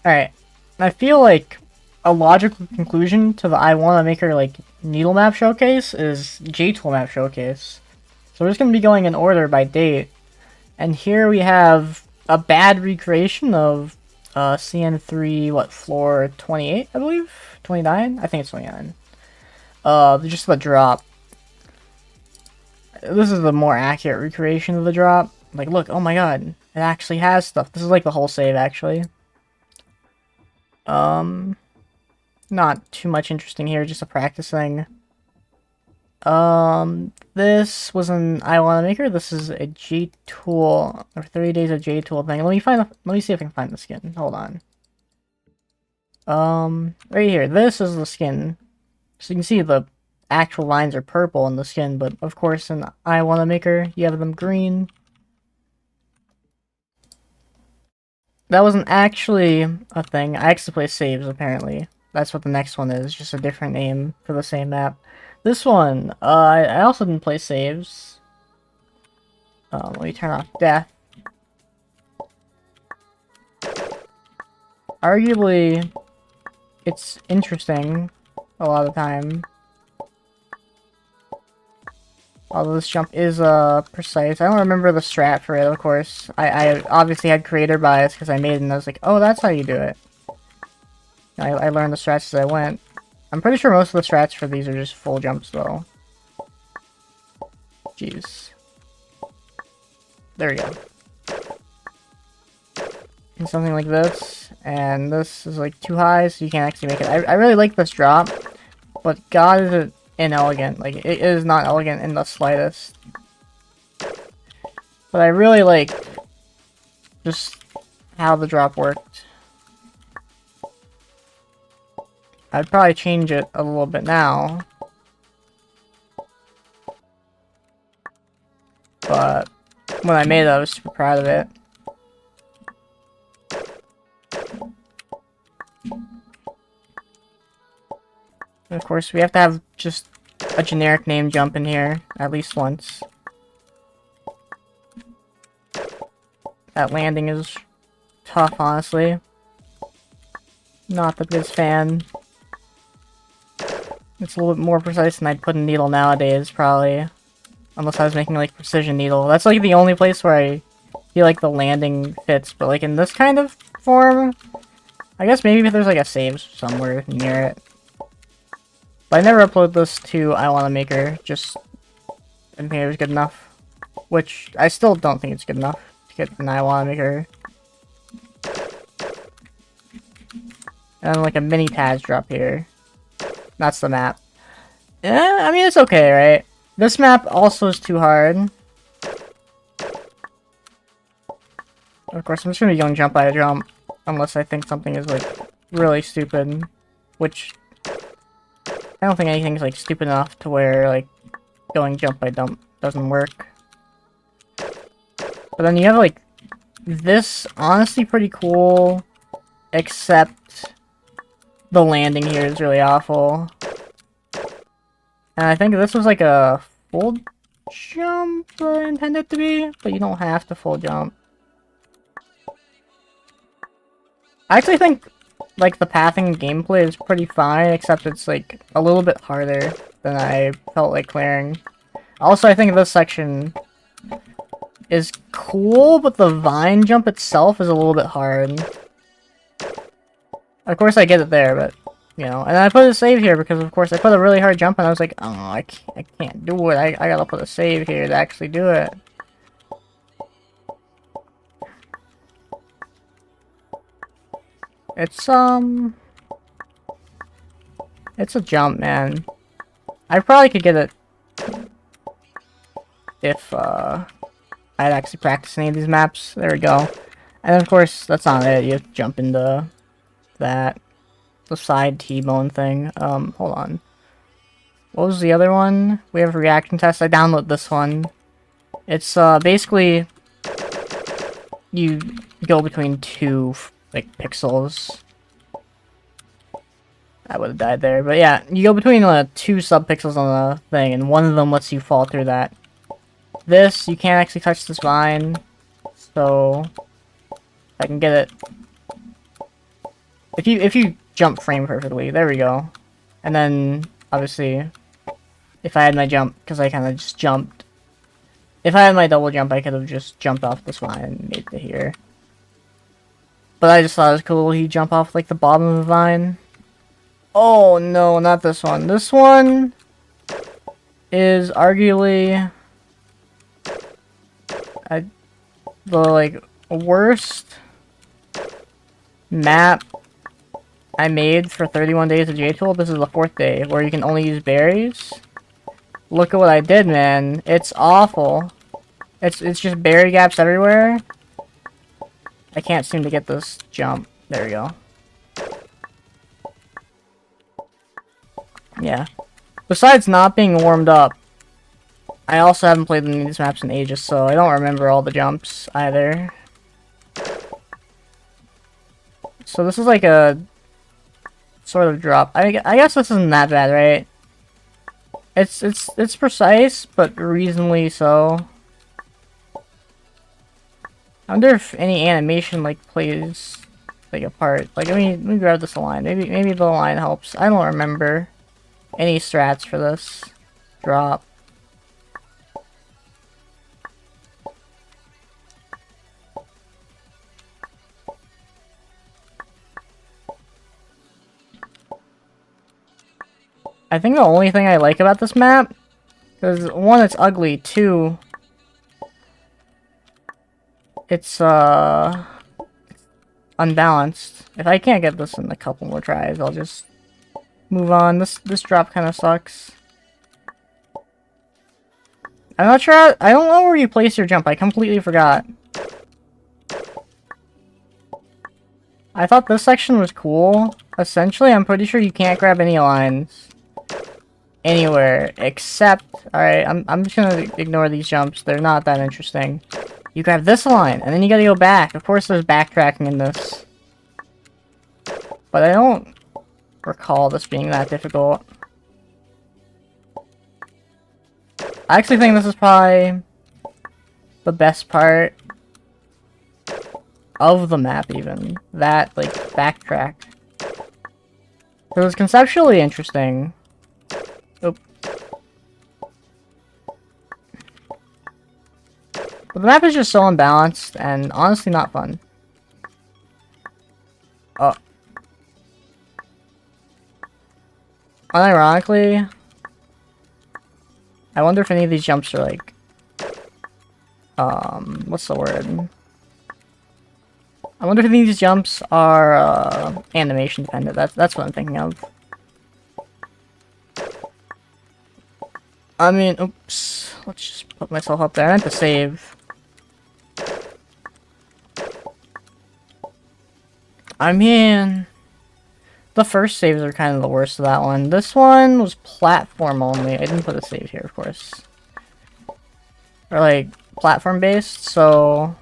Alright. I feel like a logical conclusion to the I wanna make her like needle map showcase is jtool map showcase. So we're just gonna be going in order by date. And here we have a bad recreation of CN3, what, floor 28, I believe? 29? I think it's 29. Just the drop. This is the more accurate recreation of the drop. Like, look, oh my god, it actually has stuff. This is like the whole save, actually. Um, Not too much interesting here, just a practice thing. This was an I Wanna Maker. This is a jtool, or 30 days of jtool thing. Let me see if I can find the skin. Hold on. Right here. This is the skin. So you can see the actual lines are purple in the skin, but of course in I Wanna Maker, you have them green. That wasn't actually a thing. I actually play saves, apparently. That's what the next one is, just a different name for the same map. This one, I also didn't play saves. Let me turn off death. Arguably, it's interesting a lot of the time. Although this jump is, precise. I don't remember the strat for it, of course. I obviously had creator bias because I made it and I was like, oh, that's how you do it. I learned the strats as I went. I'm pretty sure most of the strats for these are just full jumps, though. Jeez. There we go. And something like this, and this is like too high, so you can't actually make it. I really like this drop, but god is it inelegant. Like, it is not elegant in the slightest. But I really like just how the drop worked. I'd probably change it a little bit now. But when I made it, I was super proud of it. And of course, we have to have just a generic name jump in here, at least once. That landing is tough, honestly. Not the biggest fan. It's a little bit more precise than I'd put in needle nowadays, probably. Unless I was making, like, precision needle. That's, like, the only place where I feel like the landing fits. But, like, in this kind of form, I guess maybe if there's, like, a save somewhere near it. But I never upload this to I Wanna Maker, just didn't think it was good enough. Which, I still don't think it's good enough to get an I Wanna Maker. And, like, a mini Taz drop here. That's the map. Yeah, I mean, it's okay, right? This map also is too hard. Of course, I'm just gonna be going jump by jump. Unless I think something is, like, really stupid. Which, I don't think anything's, like, stupid enough to where, like, going jump by jump doesn't work. But then you have, like, this honestly pretty cool. Except the landing here is really awful. And I think this was like a full jump intended to be, but you don't have to full jump. I actually think like the pathing gameplay is pretty fine, except it's like a little bit harder than I felt like clearing. Also, I think this section is cool, but the vine jump itself is a little bit hard. Of course I get it there, but you know, and I put a save here because, of course, I put a really hard jump and I was like, oh, I can't do it. I gotta put a save here to actually do it. It's a jump, man. I probably could get it if, I'd actually practice any of these maps. There we go. And, of course, that's not it. You have to jump into that. The side T-bone thing. Hold on. What was the other one? We have a reaction test. I download this one. It's, basically, you go between two, like, pixels. I would have died there, but yeah, you go between, two subpixels on the thing, and one of them lets you fall through that. This, you can't actually touch this vine, so, if I can get it if you jump frame perfectly, there we go. And then obviously, if I had my jump, because I kind of just jumped. If I had my double jump, I could have just jumped off this line and made it here. But I just thought it was cool. He jump off like the bottom of the vine. Oh no, not this one. This one is arguably the like worst map I made for 31 days of jtool. This is the 4th day where you can only use berries. Look at what I did, man. It's awful. It's just berry gaps everywhere. I can't seem to get this jump. There we go. Yeah. Besides not being warmed up, I also haven't played these maps in ages, so I don't remember all the jumps either. So this is like a sort of drop. I guess this isn't that bad, right? It's precise, but reasonably so. I wonder if any animation like plays like a part. Like let me grab this line. Maybe the line helps. I don't remember any strats for this drop. I think the only thing I like about this map is, one, it's ugly, two, it's unbalanced. If I can't get this in a couple more tries, I'll just move on. This drop kind of sucks. I'm not sure. I don't know where you place your jump. I completely forgot. I thought this section was cool. Essentially, I'm pretty sure you can't grab any lines anywhere except, alright, I'm just gonna ignore these jumps. They're not that interesting. You grab this line, and then you gotta go back. Of course there's backtracking in this. But I don't recall this being that difficult. I actually think this is probably the best part of the map, even. That, like, backtrack. It was conceptually interesting. Oop. But the map is just so unbalanced and honestly not fun. Oh. Unironically, I wonder if any of these jumps are like, what's the word? I wonder if any of these jumps are, animation dependent. That's what I'm thinking of. I mean, oops. Let's just put myself up there. I meant to save. I mean, the first saves are kind of the worst of that one. This one was platform only. I didn't put a save here, of course. Or like platform based, so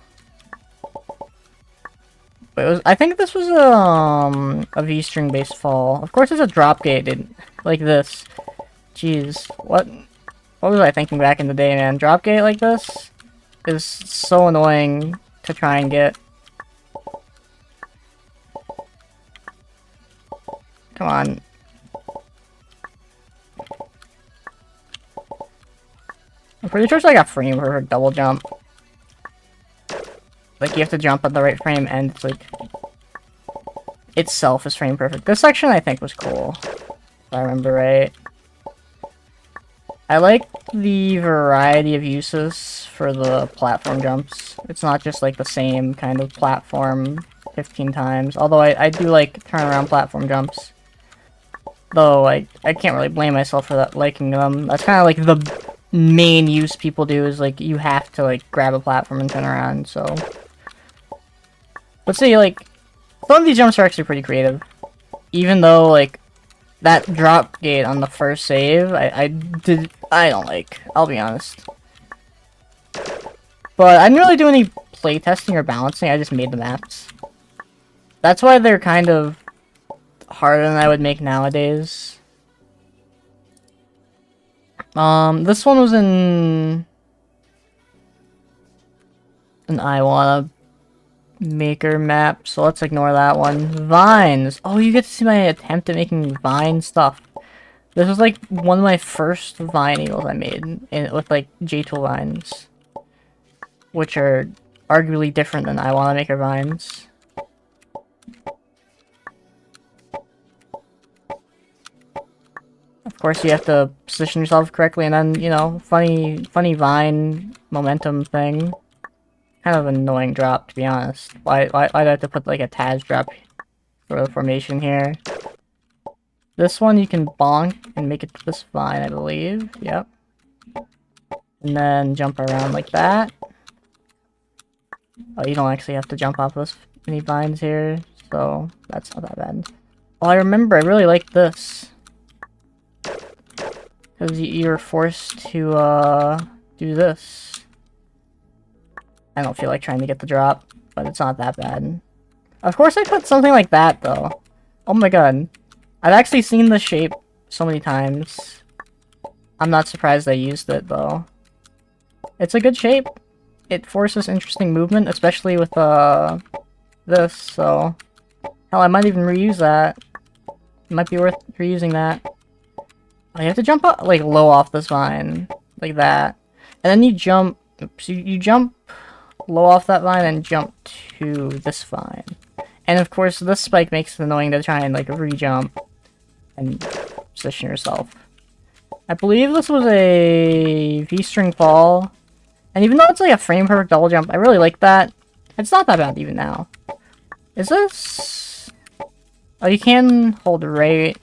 it was. I think this was a V-string based fall. Of course, it's a drop gate, like this. Jeez, what was I thinking back in the day, man? Drop gate like this is so annoying to try and get. Come on. I'm pretty sure it's like a frame for a double jump. Like, you have to jump at the right frame, and it's like, itself is frame perfect. This section, I think, was cool, if I remember right. I like the variety of uses for the platform jumps. It's not just like the same kind of platform 15 times. Although I do like turnaround platform jumps. Though I can't really blame myself for that, liking them. That's kind of like the main use people do, is like you have to like grab a platform and turn around, so. Let's see, like, some of these jumps are actually pretty creative. Even though, like, that drop gate on the first save, I don't like, I'll be honest. But I didn't really do any playtesting or balancing, I just made the maps. That's why they're kind of harder than I would make nowadays. This one was in Iowa. maker map, so let's ignore that one. Vines! Oh, you get to see my attempt at making vine stuff. This was like one of my first vine needles I made with like jtool vines, which are arguably different than I want to make our vines. Of course, you have to position yourself correctly, and then, you know, funny vine momentum thing. Kind of an annoying drop, to be honest. Why do I have to put like a Taz drop for the formation here? This one you can bonk and make it this vine, I believe. Yep. And then jump around like that. Oh, you don't actually have to jump off those many vines here, so that's not that bad. Oh, I remember, I really like this. Because you're forced to, do this. I don't feel like trying to get the drop, but it's not that bad. Of course I put something like that, though. Oh my god. I've actually seen this shape so many times. I'm not surprised I used it, though. It's a good shape. It forces interesting movement, especially with, this, so... Hell, I might even reuse that. It might be worth reusing that. Oh, you have to jump up, like, low off this vine. Like that. And then you jump... Oops, you jump low off that vine and jump to this vine. And of course, this spike makes it annoying to try and, like, re-jump and position yourself. I believe this was a V-string fall. And even though it's like a frame perfect double jump, I really like that. It's not that bad even now. Is this... Oh, you can hold right.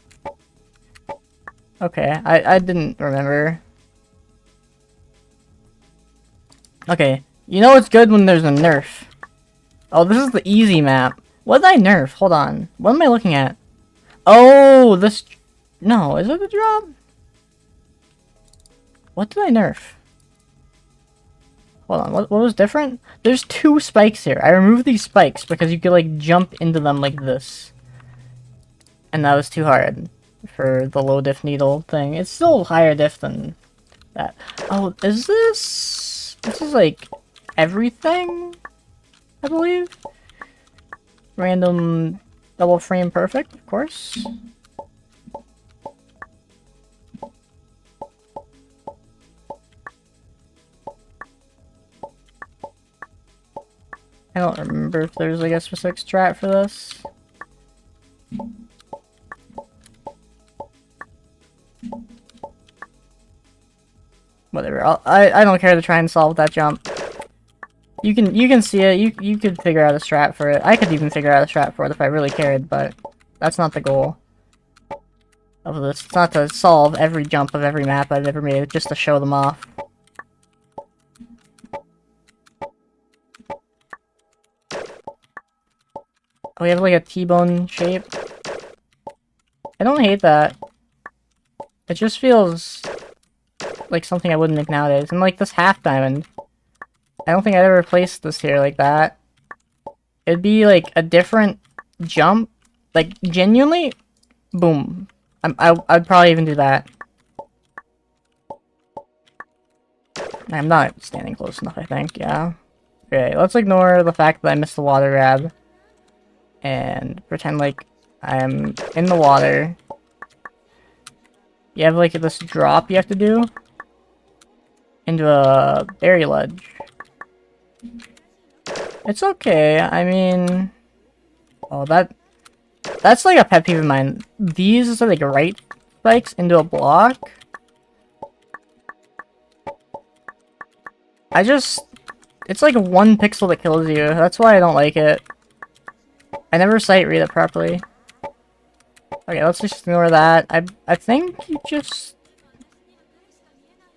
Okay, I didn't remember. Okay, you know it's good when there's a nerf. Oh, this is the easy map. What did I nerf? Hold on. What am I looking at? Oh, this... No, is it the drop? What did I nerf? Hold on, what was different? There's 2 spikes here. I removed these spikes because you could, like, jump into them like this. And that was too hard for the low diff needle thing. It's still higher diff than that. Oh, is this... This is, like, everything, I believe? Random double frame perfect, of course. I don't remember if there's like a specific strat for this. Whatever. I don't care to try and solve that jump. You can see it. You could figure out a strat for it. I could even figure out a strat for it if I really cared, but that's not the goal of this. It's not to solve every jump of every map I've ever made, just to show them off. Oh, we have like a T-bone shape. I don't hate that. It just feels like something I wouldn't make nowadays. And like this half diamond. I don't think I'd ever placed this here like that. It'd be like a different jump. Like genuinely, boom. I'd probably even do that. I'm not standing close enough, I think, yeah. Okay, let's ignore the fact that I missed the water grab. And pretend like I'm in the water. You have like this drop you have to do into a berry ledge. It's okay, I mean... Oh, that's like a pet peeve of mine. These are like right spikes into a block. It's like 1 pixel that kills you. That's why I don't like it. I never sight read it properly. Okay, let's just ignore that. I think you just...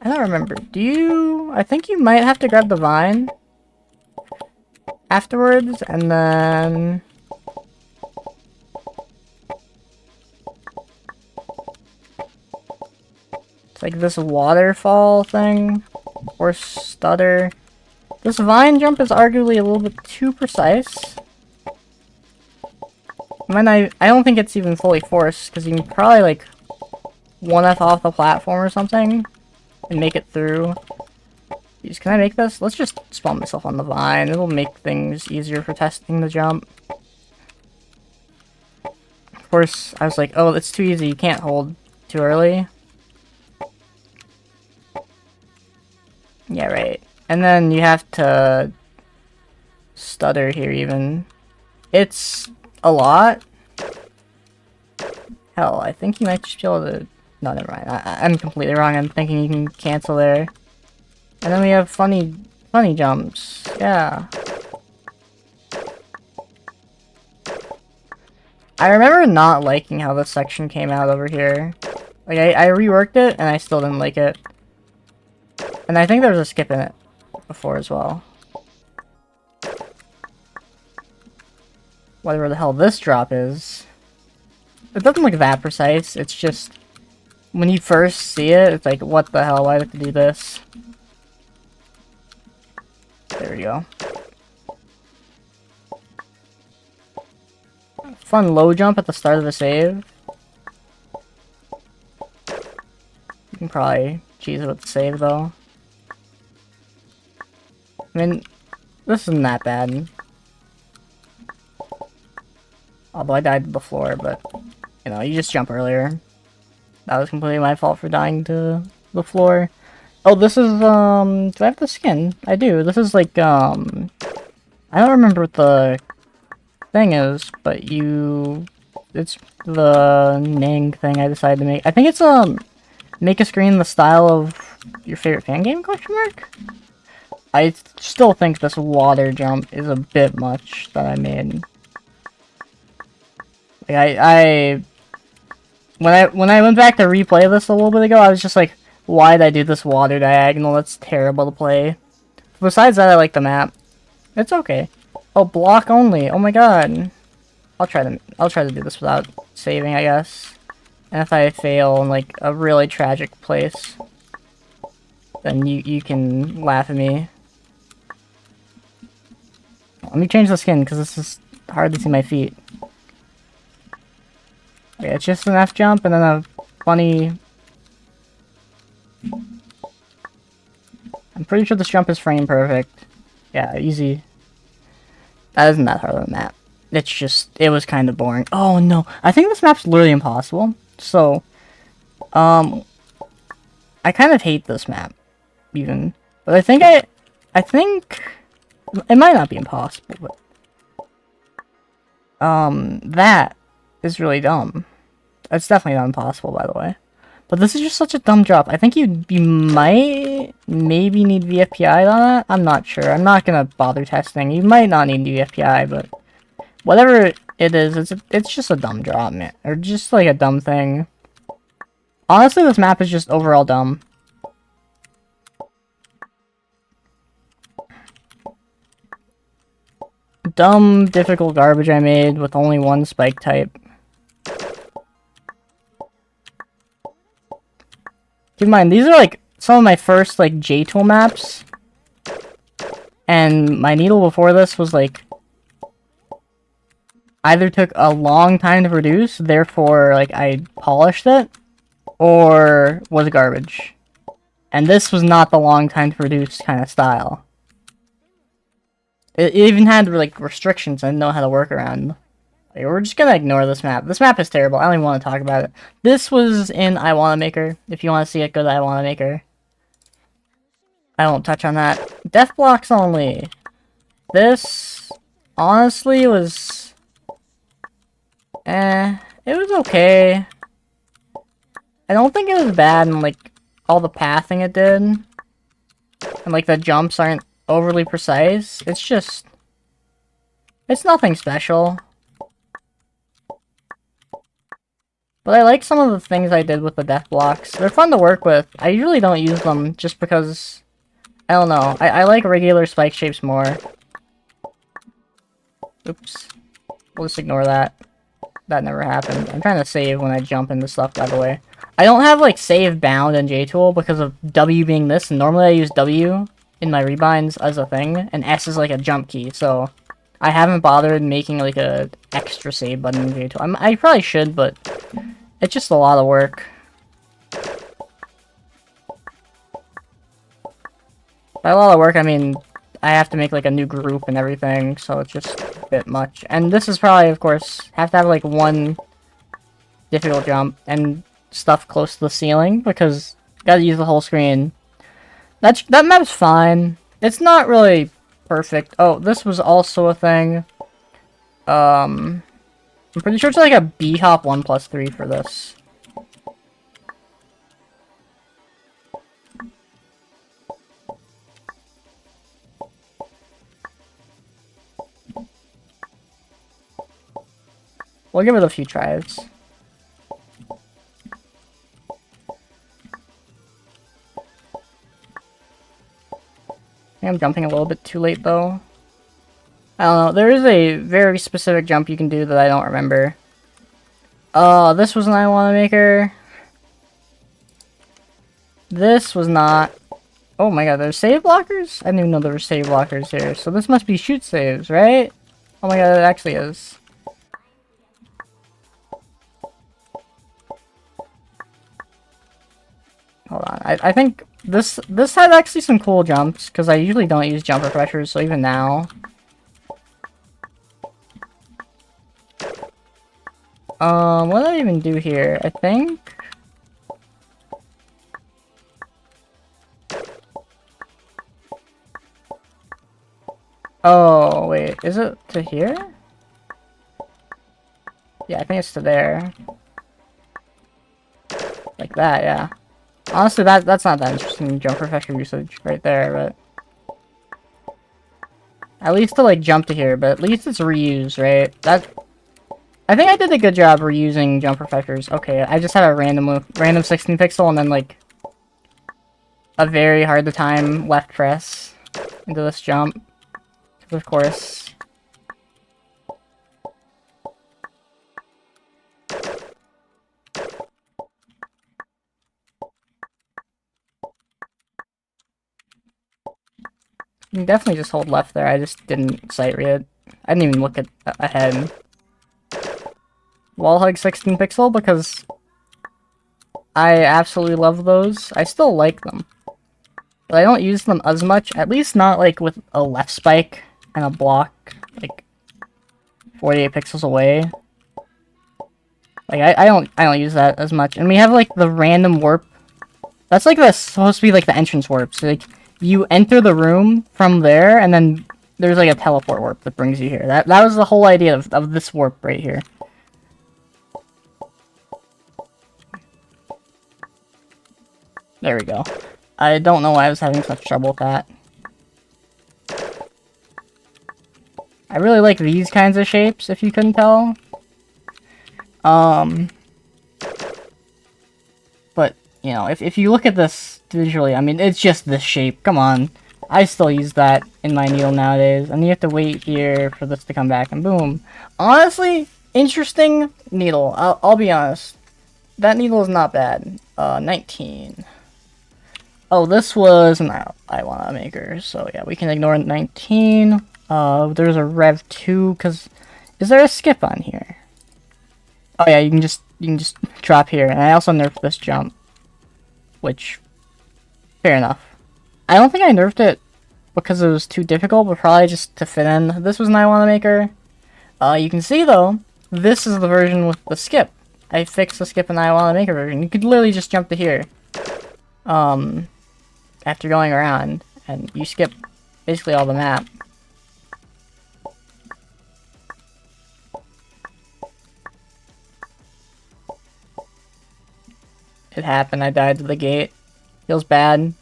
I don't remember. Do you... I think you might have to grab the vine afterwards, and then... It's like this waterfall thing, or stutter. This vine jump is arguably a little bit too precise. I don't think it's even fully forced, because you can probably like 1F off the platform or something and make it through. Jeez, can I make this? Let's just spawn myself on the vine. It'll make things easier for testing the jump. Of course, I was like, oh, it's too easy. You can't hold too early. Yeah, right. And then you have to stutter here even. It's a lot. Hell, I think you might just be able to... No, never mind. I'm completely wrong. I'm thinking you can cancel there. And then we have funny jumps. Yeah. I remember not liking how this section came out over here. Like, I reworked it, and I still didn't like it. And I think there was a skip in it before as well. Whatever the hell this drop is. It doesn't look that precise, it's just... When you first see it, it's like, what the hell, why do I have to do this? There we go. Fun low jump at the start of the save. You can probably cheese it with the save, though. I mean, this isn't that bad. Although I died to the floor, but, you know, you just jump earlier. That was completely my fault for dying to the floor. Oh, this is, do I have the skin? I do. This is like, I don't remember what the thing is, but it's the Ning thing I decided to make. I think it's, make a screen in the style of your favorite fan game, question mark? I still think this water jump is a bit much that I made. Like, when I went back to replay this a little bit ago, I was just like, why did I do this water diagonal? That's terrible to play. Besides that, I like the map. It's okay. Oh, block only. Oh my god. I'll try to do this without saving, I guess. And if I fail in like a really tragic place, then you can laugh at me. Let me change the skin because this is hard to see my feet. Okay, it's just an F jump and then a funny... I'm pretty sure this jump is frame perfect. Yeah, easy. That isn't that hard of a map. It's just, it was kind of boring. Oh no, I think this map's literally impossible. So, I kind of hate this map, even. But I think it might not be impossible, but, that is really dumb. It's definitely not impossible, by the way. But this is just such a dumb drop. I think you might maybe need VFPI on it. I'm not sure. I'm not gonna bother testing. You might not need VFPI, but whatever it is, it's just a dumb drop, man. Or just like a dumb thing. Honestly, this map is just overall dumb. Dumb, difficult garbage I made with only one spike type. Keep in mind, these are like some of my first like jtool maps. And my needle before this was like either took a long time to produce, therefore like I polished it, or was garbage. And this was not the long time to produce kind of style. It even had like restrictions I didn't know how to work around. Like, we're just gonna ignore this map. This map is terrible. I don't even want to talk about it. This was in I Wanna Maker. If you want to see it, go to I Wanna Maker. I won't touch on that. Death blocks only. This honestly was it was okay. I don't think it was bad in like all the pathing it did. And like the jumps aren't overly precise. It's just it's nothing special. But I like some of the things I did with the death blocks. They're fun to work with. I usually don't use them just because, I don't know, I like regular spike shapes more. Oops. We'll just ignore that. That never happened. I'm trying to save when I jump into stuff, by the way. I don't have, like, save bound in jtool because of W being this, and normally I use W in my rebinds as a thing, and S is, like, a jump key, so I haven't bothered making, like, a extra save button in jtool. I probably should, but it's just a lot of work. By a lot of work, I mean, I have to make, like, a new group and everything, so it's just a bit much. And this is probably, of course, have to have, like, one difficult jump and stuff close to the ceiling, because you gotta use the whole screen. That map's fine. It's not really perfect. Oh, this was also a thing. I'm pretty sure it's like a B-hop 1+3 for this. We'll give it a few tries. I think I'm jumping a little bit too late, though. I don't know. There is a very specific jump you can do that I don't remember. This was an I Wanna Maker. This was not. Oh my god, there's save blockers? I didn't even know there were save blockers here. So this must be shoot saves, right? Oh my god, it actually is. Hold on. I think this had actually some cool jumps, because I usually don't use jump refreshers, so even now. What did I even do here? I think... Oh, wait. Is it to here? Yeah, I think it's to there. Like that, yeah. Honestly, that's not that interesting jump refresher usage right there, but... At least to, like, jump to here, but at least it's reused, right? I think I did a good job reusing jump refreshers. Okay, I just had a random 16 pixel and then, like, a very hard to time left press into this jump. Of course. You can definitely just hold left there. I just didn't sight read it. I didn't even look at ahead. Wall hug 16 pixel because I absolutely love those. I still like them. But I don't use them as much, at least not like with a left spike and a block like 48 pixels away. Like I don't use that as much. And we have like the random warp. That's like supposed to be like the entrance warp. So like you enter the room from there and then there's like a teleport warp that brings you here. That was the whole idea of this warp right here. There we go. I don't know why I was having such trouble with that. I really like these kinds of shapes, if you couldn't tell. But, you know, if you look at this visually, I mean, it's just this shape. Come on. I still use that in my needle nowadays. And you have to wait here for this to come back, and boom. Honestly, interesting needle. I'll be honest. That needle is not bad. 19. Oh, this was an I Wanna Maker, so yeah, we can ignore 19. There's a Rev 2, because... Is there a skip on here? Oh yeah, you can just drop here, and I also nerfed this jump. Which... Fair enough. I don't think I nerfed it because it was too difficult, but probably just to fit in. This was an I Wanna Maker. You can see, though, this is the version with the skip. I fixed the skip in I Wanna Maker version. You could literally just jump to here. After going around, and you skip basically all the map. It happened, I died to the gate. Feels bad.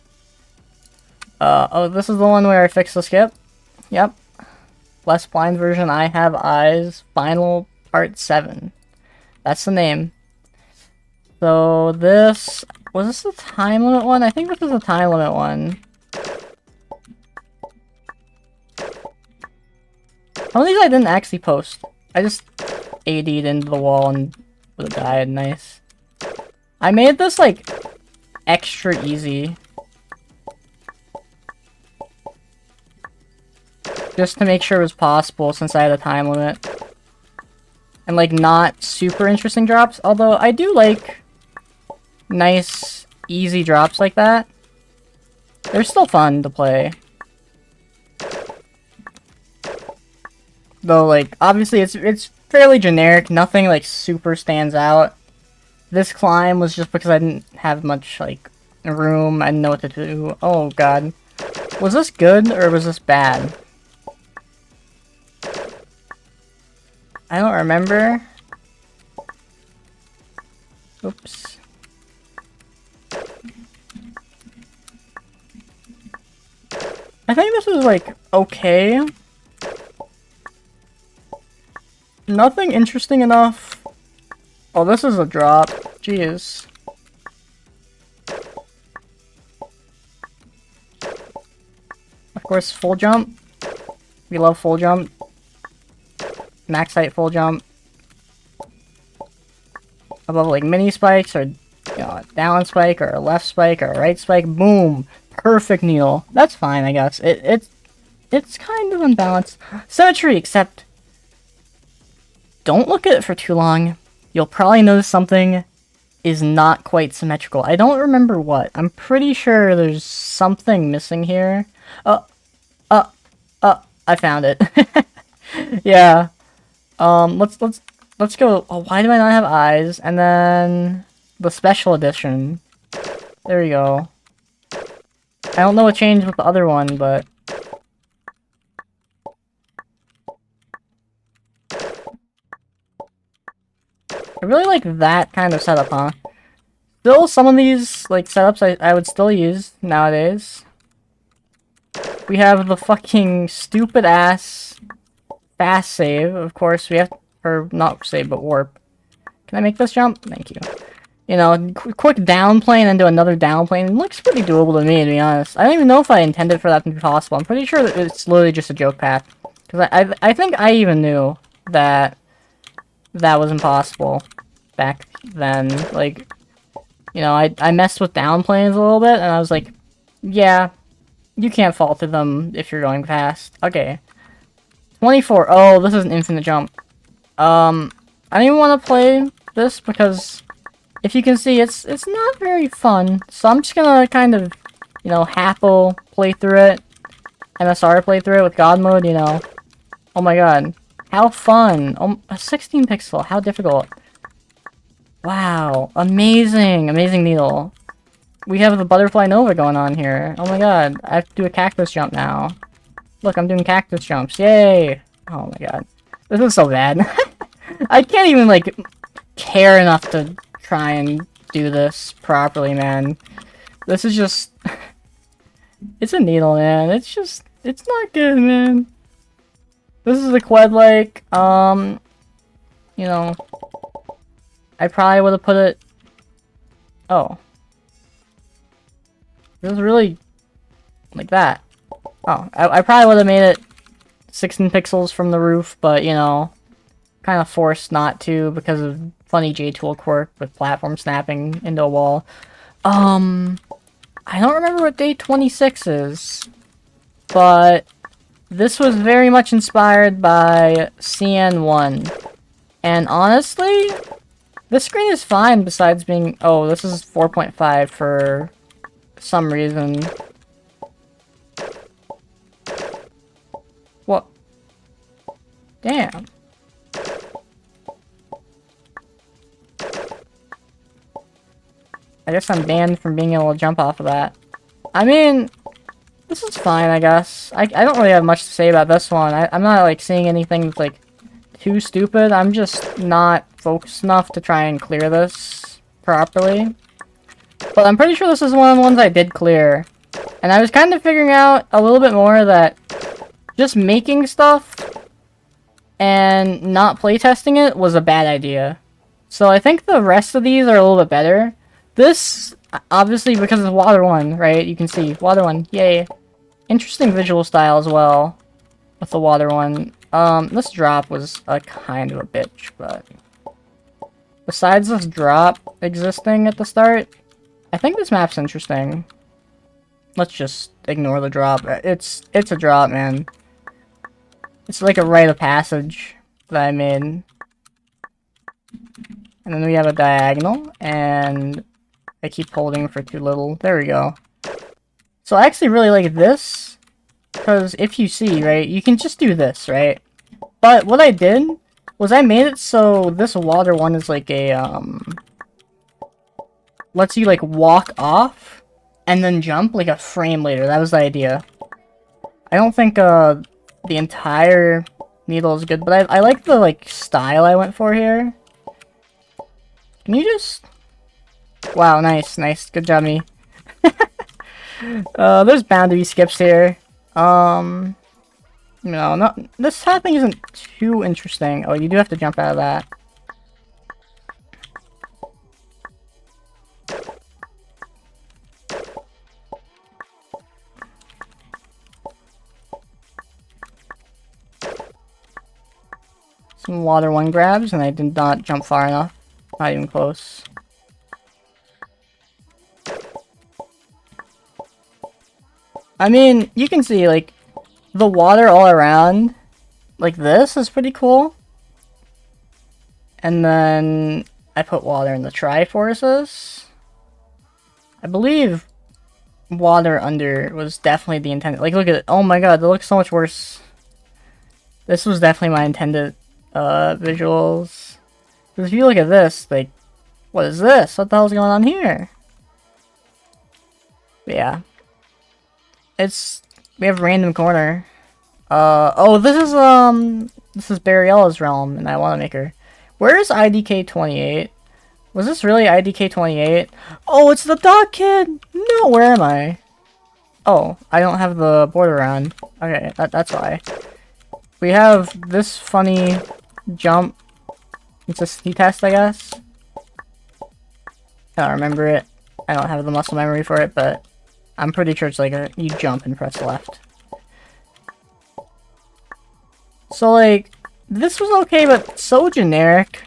Oh, this is the one where I fixed the skip? Yep. Less blind version, I have eyes, final part 7. That's the name. So this... Was this the time limit one? I think this is the time limit one. Some of these I didn't actually post. I just AD'd into the wall and would have died. Nice. I made this, like, extra easy. Just to make sure it was possible since I had a time limit. And, like, not super interesting drops. Although, I do like... nice, easy drops like that. They're still fun to play. Though, like, obviously it's fairly generic, nothing, like, super stands out. This climb was just because I didn't have much, like, room, I didn't know what to do. Oh, God. Was this good, or was this bad? I don't remember. Oops. I think this was, like, okay. Nothing interesting enough. Oh, this is a drop. Jeez. Of course, full jump. We love full jump. Max height full jump. Above, like, mini spikes, or, you know, a down spike, or a left spike, or a right spike. Boom! Perfect needle. That's fine, I guess. It's kind of unbalanced. Symmetry, except don't look at it for too long. You'll probably notice something is not quite symmetrical. I don't remember what. I'm pretty sure there's something missing here. I found it. Yeah. Let's go. Oh, why do I not have eyes? And then the special edition. There we go. I don't know what changed with the other one, but I really like that kind of setup, huh? Still, some of these, like, setups I would still use nowadays. We have the fucking stupid-ass fast save, of course. We have, or not save, but warp. Can I make this jump? Thank you. You know, quick down plane and do another down plane. It looks pretty doable to me, to be honest. I don't even know if I intended for that to be possible. I'm pretty sure that it's literally just a joke path. Because I think I even knew that that was impossible back then. Like, you know, I messed with down planes a little bit, and I was like, yeah, you can't fall through them if you're going fast. Okay. 24. Oh, this is an infinite jump. I don't even want to play this because, if you can see, it's not very fun. So I'm just gonna kind of, you know, Happo play through it, MSR play through it with God mode, you know. Oh my god. How fun! A 16 pixel, how difficult. Wow, amazing, amazing needle. We have the butterfly nova going on here. Oh my god, I have to do a cactus jump now. Look, I'm doing cactus jumps, yay! Oh my god. This is so bad. I can't even, like, care enough to try and do this properly, man. This is just... It's a needle, man. It's just... It's not good, man. This is a quad-like, you know... I probably would have put it... Oh. This is really... like that. Oh, I probably would have made it 16 pixels from the roof, but, you know... kind of forced not to because of funny jtool quirk with platform snapping into a wall. I don't remember what day 26 is, but this was very much inspired by CN1. And honestly, this screen is fine besides being... Oh, this is 4.5 for some reason. What? Damn. I guess I'm banned from being able to jump off of that. I mean, this is fine, I guess. I don't really have much to say about this one. I'm not, like, seeing anything that's, like, too stupid. I'm just not focused enough to try and clear this properly. But I'm pretty sure this is one of the ones I did clear. And I was kind of figuring out a little bit more that just making stuff and not playtesting it was a bad idea. So I think the rest of these are a little bit better. This, obviously, because it's Water 1, right? You can see, Water 1, yay. Interesting visual style as well, with the Water 1. This drop was a kind of a bitch, but... Besides this drop existing at the start, I think this map's interesting. Let's just ignore the drop. It's a drop, man. It's like a rite of passage that I made. And then we have a diagonal, and... I keep holding for too little. There we go. So I actually really like this, because if you see, right, you can just do this, right? But what I did was I made it so this water one is like a, lets you like walk off and then jump like a frame later. That was the idea. I don't think, the entire needle is good, but I like the, like, style I went for here. Can you just... Wow, nice, nice. Good job, me. There's bound to be skips here. No, not... This happening isn't too interesting. Oh, you do have to jump out of that. Some water one grabs, and I did not jump far enough. Not even close. I mean, you can see, like, the water all around, like this, is pretty cool. And then I put water in the Triforces. I believe water under was definitely the intended. Like, look at it. Oh my god, that looks so much worse. This was definitely my intended visuals. Because if you look at this, like, what is this? What the hell's going on here? But yeah. We have random corner. Oh, this is Barriella's realm, and I want to make her. Where is IDK 28? Was this really IDK 28? Oh, it's the dog kid! No, where am I? Oh, I don't have the border around. Okay, that's why. We have this funny jump. It's a ski test, I guess. I don't remember it. I don't have the muscle memory for it, but I'm pretty sure it's like you jump and press left. So, like, this was okay, but so generic.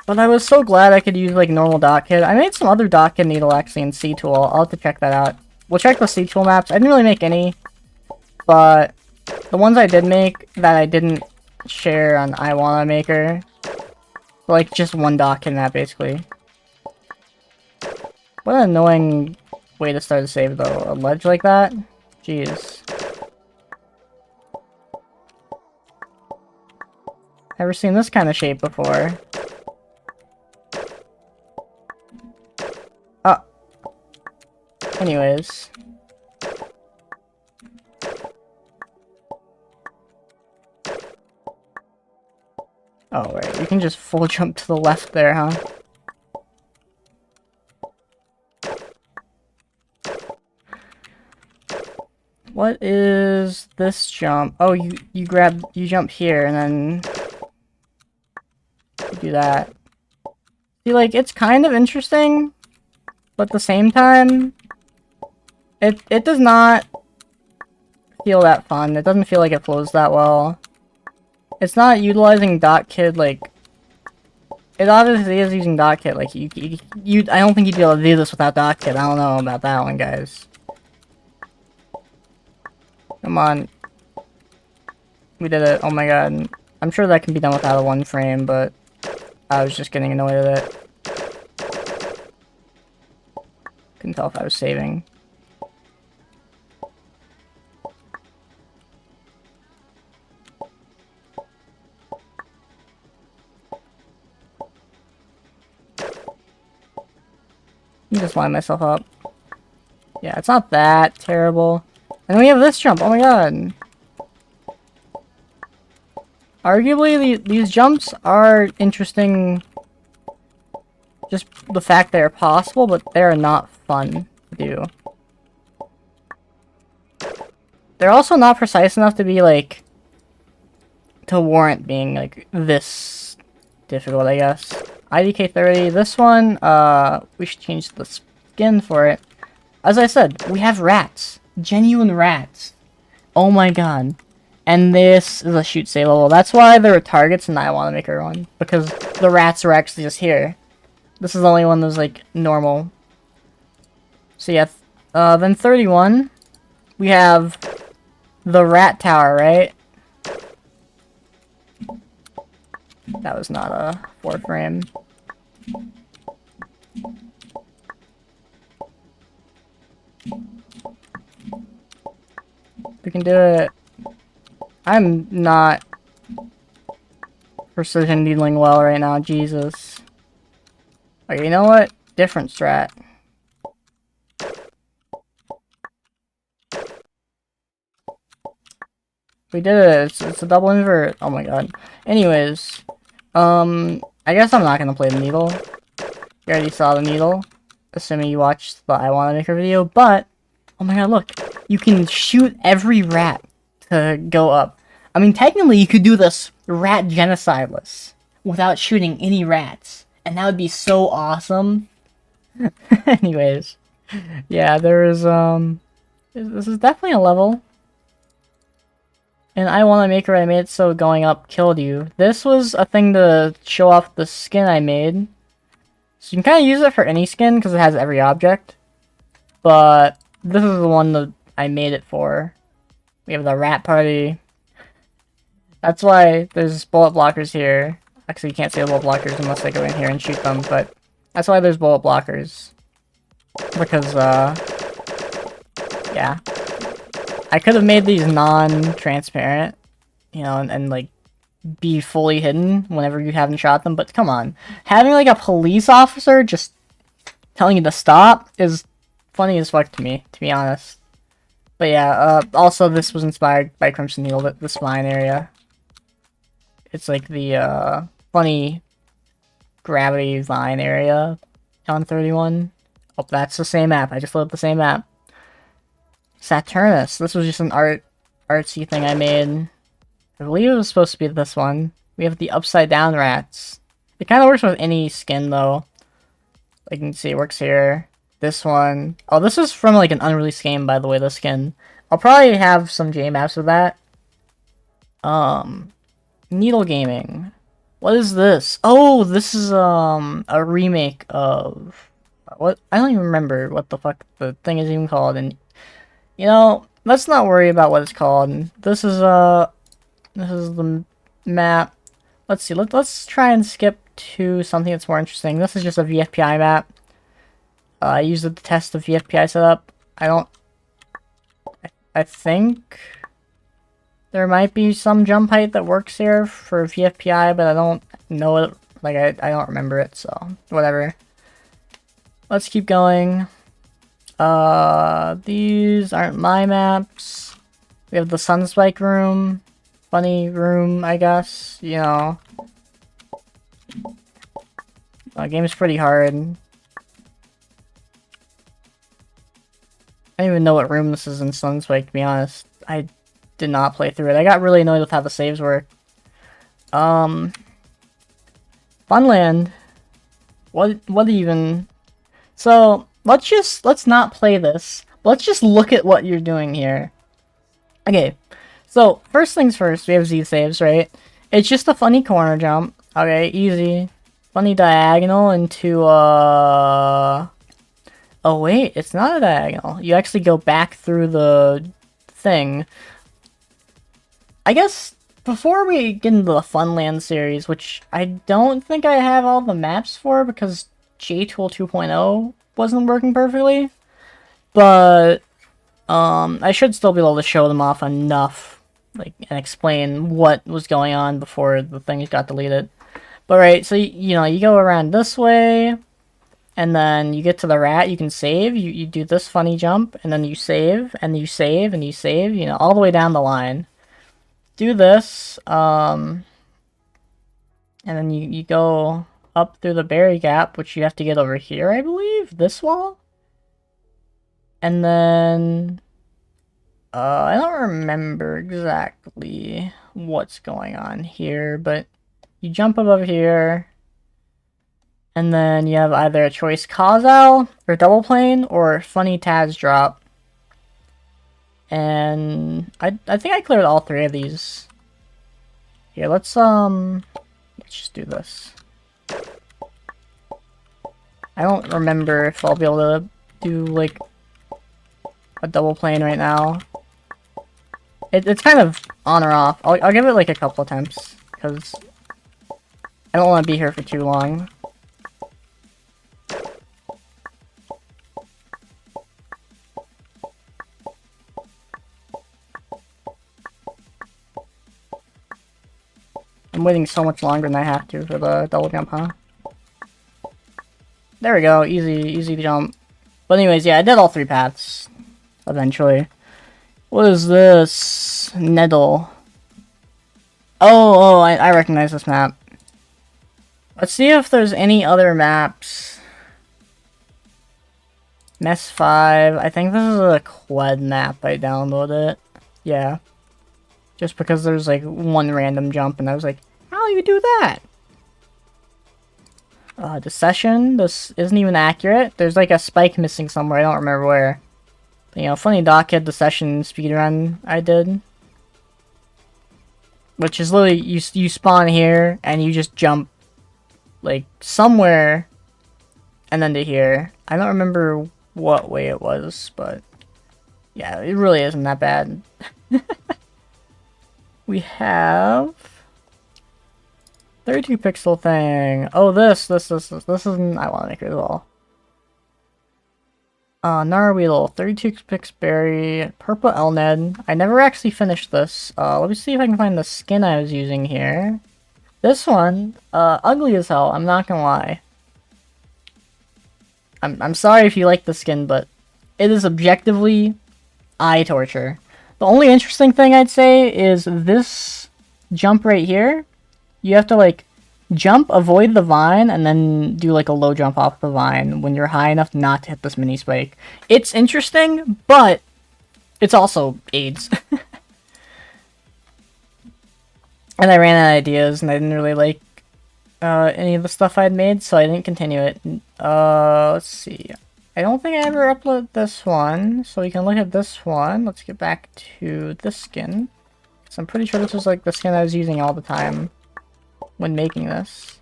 But I was so glad I could use, like, normal dot kit. I made some other dot kit needle, actually, in jtool. I'll have to check that out. We'll check the jtool maps. I didn't really make any, but the ones I did make that I didn't share on I Wanna Maker, like, just one dot kit map, basically. What an annoying way to start a save, though. A ledge like that? Jeez. Never seen this kind of shape before. Oh. Anyways. Oh, right. You can just full jump to the left there, huh? What is this jump? Oh, you jump here and then you do that. See, like, it's kind of interesting, but at the same time, it does not feel that fun. It doesn't feel like it flows that well. It's not utilizing dot kit, like, it obviously is using dot kit. Like, I don't think you'd be able to do this without dot kit. I don't know about that one, guys. Come on. We did it. Oh my god. I'm sure that can be done without a one frame, but I was just getting annoyed at it. Couldn't tell if I was saving. I'm just lining myself up. Yeah, it's not that terrible. And then we have this jump. Oh my god. Arguably, these jumps are interesting. Just the fact they're possible, but they're not fun to do. They're also not precise enough to be, like, to warrant being, like, this difficult, I guess. IDK 30, this one, we should change the skin for it. As I said, we have rats. Genuine rats. Oh my god. And this is a shoot save level. That's why there are targets and I want to make her one. Because the rats are actually just here. This is the only one that's, like, normal. So yeah, then 31, we have the rat tower, right? That was not a 4 frame. We can do it. I'm not precision needling well right now, Jesus. Okay, you know what? Different strat. We did it. It's a double invert. Oh my god. Anyways, I guess I'm not gonna play the needle. You already saw the needle, assuming you watched the I Want to Maker video, but, oh my god, look. You can shoot every rat to go up. I mean, technically, you could do this rat genocideless without shooting any rats, and that would be so awesome. Anyways, yeah, this is definitely a level. And I Want to Maker, I made it so going up killed you. This was a thing to show off the skin I made. So you can kind of use it for any skin because it has every object. But this is the one that I made it for. We have the rat party. That's why there's bullet blockers here. Actually, you can't see the bullet blockers unless I go in here and shoot them, but that's why there's bullet blockers. Because, yeah. I could have made these non-transparent, you know, and like, be fully hidden whenever you haven't shot them, but come on. Having, like, a police officer just telling you to stop is funny as fuck to me, to be honest. But yeah, also this was inspired by Crimson Needle, this mine area. It's like the, funny gravity vine area on 31. Oh, that's the same map. I just loaded the same map. Saturnus. This was just an artsy thing I made. I believe it was supposed to be this one. We have the upside down rats. It kind of works with any skin though. Like you can see, it works here. This one. Oh, this is from like an unreleased game, by the way, the skin. I'll probably have some J maps of that. Needle Gaming. What is this? Oh, this is a remake of what? I don't even remember what the fuck the thing is even called. And you know, let's not worry about what it's called. This is the map. Let's see. Let's try and skip to something that's more interesting. This is just a VFPI map. I used it to test the VFPI setup. I think there might be some jump height that works here for VFPI, but I don't know it. Like, I don't remember it, so whatever. Let's keep going. These aren't my maps. We have the Sunspike room. Funny room, I guess. You know. The game's pretty hard. I don't even know what room this is in Sunspike, to be honest. I did not play through it. I got really annoyed with how the saves work. Funland. What even? So, let's not play this. Let's just look at what you're doing here. Okay, so, first things first, we have Z saves, right? It's just a funny corner jump. Okay, easy. Funny diagonal into, oh wait, it's not a diagonal. You actually go back through the thing. I guess before we get into the Funland series, which I don't think I have all the maps for because jtool 2.0 wasn't working perfectly, but I should still be able to show them off enough, like, and explain what was going on before the things got deleted. But right, so you know, you go around this way, and then you get to the rat, you can save, you do this funny jump, and then you save, and you save, and you save, you know, all the way down the line. Do this, and then you go up through the berry gap, which you have to get over here, I believe, this wall? And then, I don't remember exactly what's going on here, but you jump above here, and then you have either a choice Causal, or double plane, or funny Taz drop. And I think I cleared all three of these. Here, let's just do this. I don't remember if I'll be able to do, like, a double plane right now. It's kind of on or off. I'll give it, like, a couple attempts, because I don't want to be here for too long. I'm waiting so much longer than I have to for the double jump, huh? There we go, easy jump. But anyways, yeah, I did all 3 paths, eventually. What is this? Neddle. Oh, I recognize this map. Let's see if there's any other maps. Mess 5. I think this is a quad map. I downloaded it. Yeah. Just because there's like one random jump and I was like, how do you do that? The session. This isn't even accurate. There's like a spike missing somewhere. I don't remember where. But, you know, funny doc hit the session speedrun I did. Which is literally, you spawn here and you just jump like somewhere and then to here. I don't remember what way it was, but yeah, it really isn't that bad. We have 32 pixel thing. Oh, this isn't, I want to make it as well. Narweedle, 32 pix berry, purple elned. I never actually finished this. Let me see if I can find the skin I was using here. This one, ugly as hell, I'm not gonna lie. I'm sorry if you like the skin, but it is objectively eye torture. The only interesting thing I'd say is this jump right here. You have to like jump, avoid the vine, and then do like a low jump off the vine when you're high enough not to hit this mini spike. It's interesting, but it's also AIDS. And I ran out of ideas, and I didn't really like any of the stuff I'd made, so I didn't continue it. Let's see. I don't think I ever uploaded this one, so we can look at this one. Let's get back to this skin. So I'm pretty sure this was like the skin I was using all the time when making this.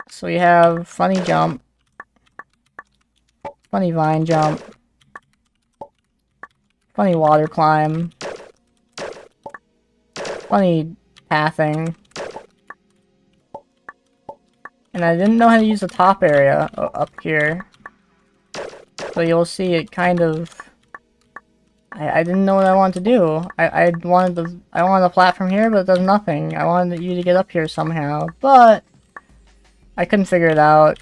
So we have funny jump, funny vine jump, funny water climb, funny pathing, and I didn't know how to use the top area up here, so you'll see it kind of. I didn't know what I wanted to do. I wanted a platform here, but it does nothing. I wanted you to get up here somehow, but I couldn't figure it out.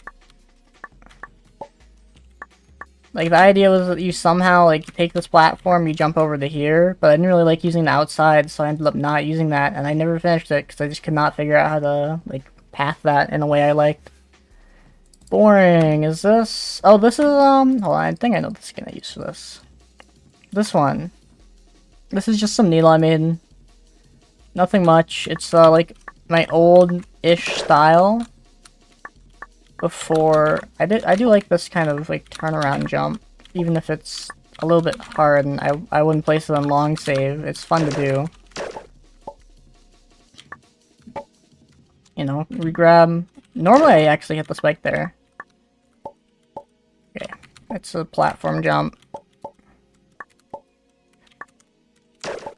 Like, the idea was that you somehow, like, take this platform, you jump over to here, but I didn't really like using the outside, so I ended up not using that, and I never finished it, because I just could not figure out how to, like, path that in a way I liked. Boring. Is this... Oh, this is, hold on, I think I know the skin I used for this. This one. This is just some needle I made. Nothing much. It's, like, my old-ish style. Before I do like this kind of like turnaround jump, even if it's a little bit hard and I wouldn't place it on long save. It's fun to do. You know, regrab. Normally I actually hit the spike there. Okay, it's a platform jump.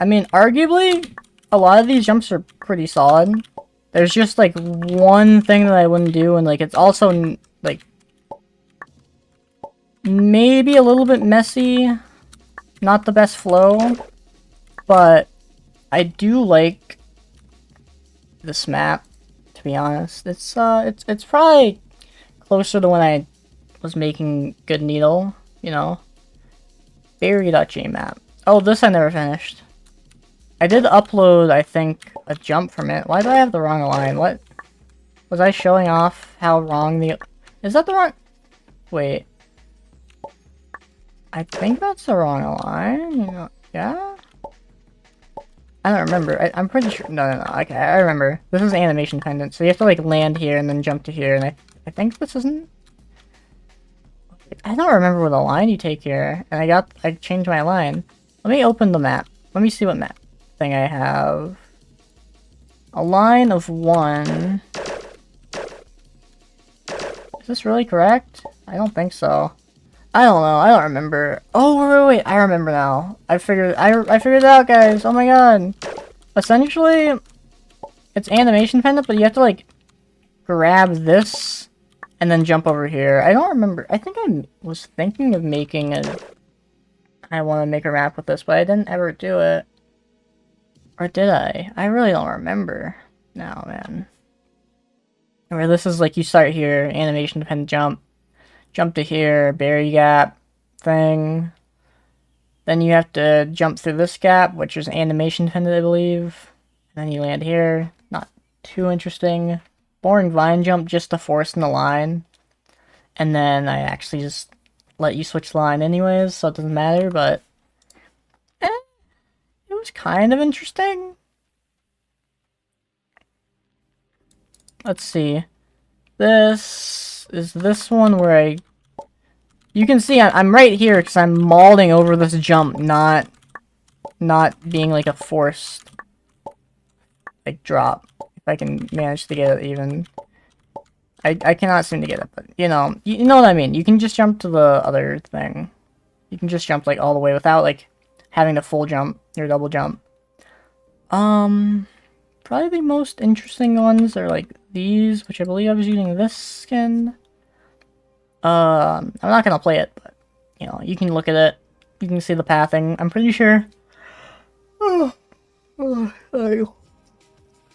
I mean, arguably, a lot of these jumps are pretty solid. There's just, like, one thing that I wouldn't do, and, like, it's also, like, maybe a little bit messy. Not the best flow. But I do like this map, to be honest. It's probably closer to when I was making Good Needle, you know. Berry.j map. Oh, this I never finished. I did upload, I think, a jump from it. Why do I have the wrong line? What? Was I showing off how wrong the... Is that the wrong... Wait. I think that's the wrong line. You know, yeah? I don't remember. I'm pretty sure... No. Okay, I remember. This is animation dependent, so you have to, like, land here and then jump to here, and I think this isn't... I don't remember what the line you take here, and I changed my line. Let me open the map. Let me see what map thing I have. A line of 1. Is this really correct? I don't think so. I don't know. I don't remember. Oh, wait. I remember now. I figured it out, guys. Oh my god. Essentially, it's animation dependent, but you have to, like, grab this and then jump over here. I don't remember. I think I was thinking of making a... I want to make a map with this, but I didn't ever do it. Or did I? I really don't remember now, man. Where this is like you start here, animation dependent jump to here, berry gap thing. Then you have to jump through this gap, which is animation dependent, I believe. And then you land here. Not too interesting. Boring vine jump just to force in the line. And then I actually just let you switch line anyways, so it doesn't matter, but it was kind of interesting. Let's see. This is this one where you can see I'm right here because I'm mauling over this jump, not being like a forced like drop. If I can manage to get it even. I cannot seem to get it, but you know what I mean. You can just jump to the other thing. You can just jump like all the way without like having to full jump or double jump. Probably the most interesting ones are like these, which I believe I was using this skin. I'm not gonna play it, but you know, you can look at it. You can see the pathing. I'm pretty sure.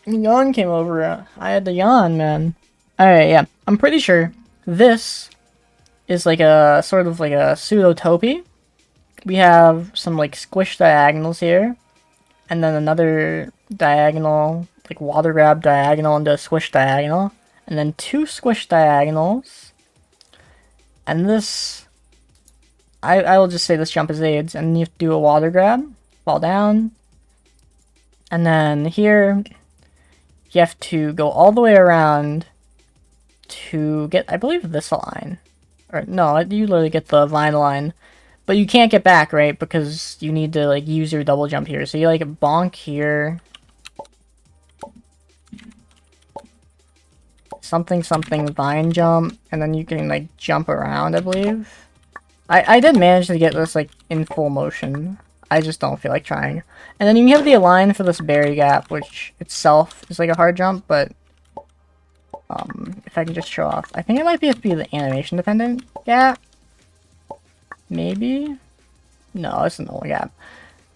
Yawn came over. I had to yawn, man. Alright, yeah. I'm pretty sure this is like a sort of like a pseudo-topy. We have some like squish diagonals here. And then another diagonal, like water grab diagonal into a squish diagonal. And then two squish diagonals. And this, I will just say this jump is AIDS. And then you have to do a water grab, fall down. And then here, you have to go all the way around to get, I believe, this line. Or no, you literally get the vine line. But you can't get back, right? Because you need to like use your double jump here. So you like bonk here. Something vine jump. And then you can like jump around, I believe. I did manage to get this like in full motion. I just don't feel like trying. And then you have the align for this berry gap, which itself is like a hard jump, but if I can just show off. I think it might be the animation dependent gap. Maybe? No, it's an old gap.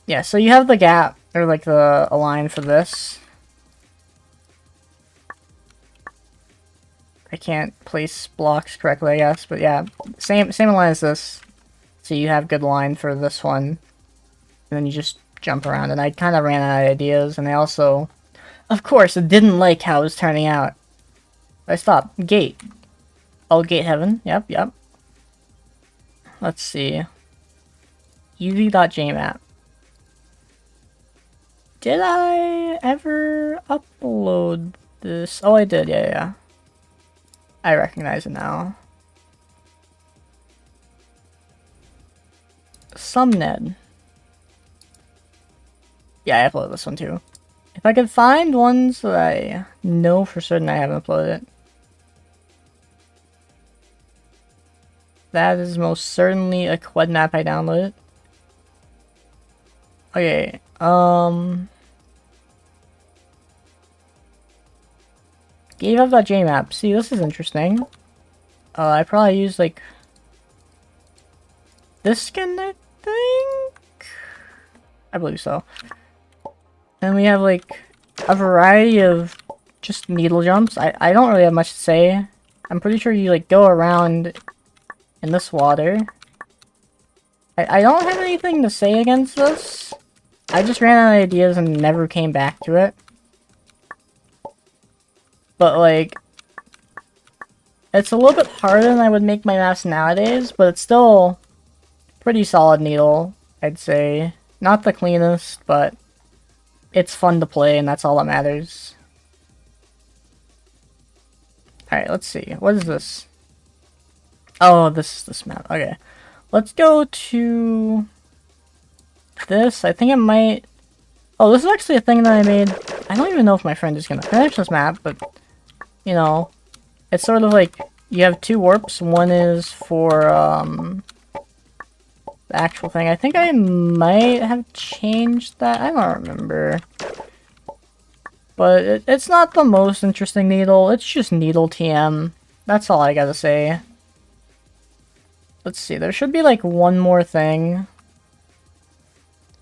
Yeah, so you have the gap, or like the align for this. I can't place blocks correctly, I guess, but yeah. Same align as this. So you have good line for this one. And then you just jump around, and I kind of ran out of ideas, and I also, of course, didn't like how it was turning out. I stopped. Gate. Oh, gate heaven. Yep. Let's see. uv.jmap. Did I ever upload this? Oh, I did. Yeah. I recognize it now. Sumned. Yeah, I uploaded this one too. If I could find ones that I know for certain I haven't uploaded it. That is most certainly a quad map I downloaded. Okay, gave up that jmap. See, this is interesting. I probably used like this skin, I think? I believe so. And we have like a variety of just needle jumps. I don't really have much to say. I'm pretty sure you like go around in this water. I don't have anything to say against this. I just ran out of ideas and never came back to it. But like, it's a little bit harder than I would make my maps nowadays, but it's still pretty solid needle, I'd say. Not the cleanest, but it's fun to play, and that's all that matters. Alright, let's see. What is this? Oh, this is this map. Okay. Let's go to this. I think it might... Oh, this is actually a thing that I made. I don't even know if my friend is gonna finish this map, but, you know, it's sort of like you have two warps. One is for, the actual thing. I think I might have changed that. I don't remember. But it's not the most interesting needle. It's just needle TM. That's all I gotta say. Let's see. There should be like one more thing.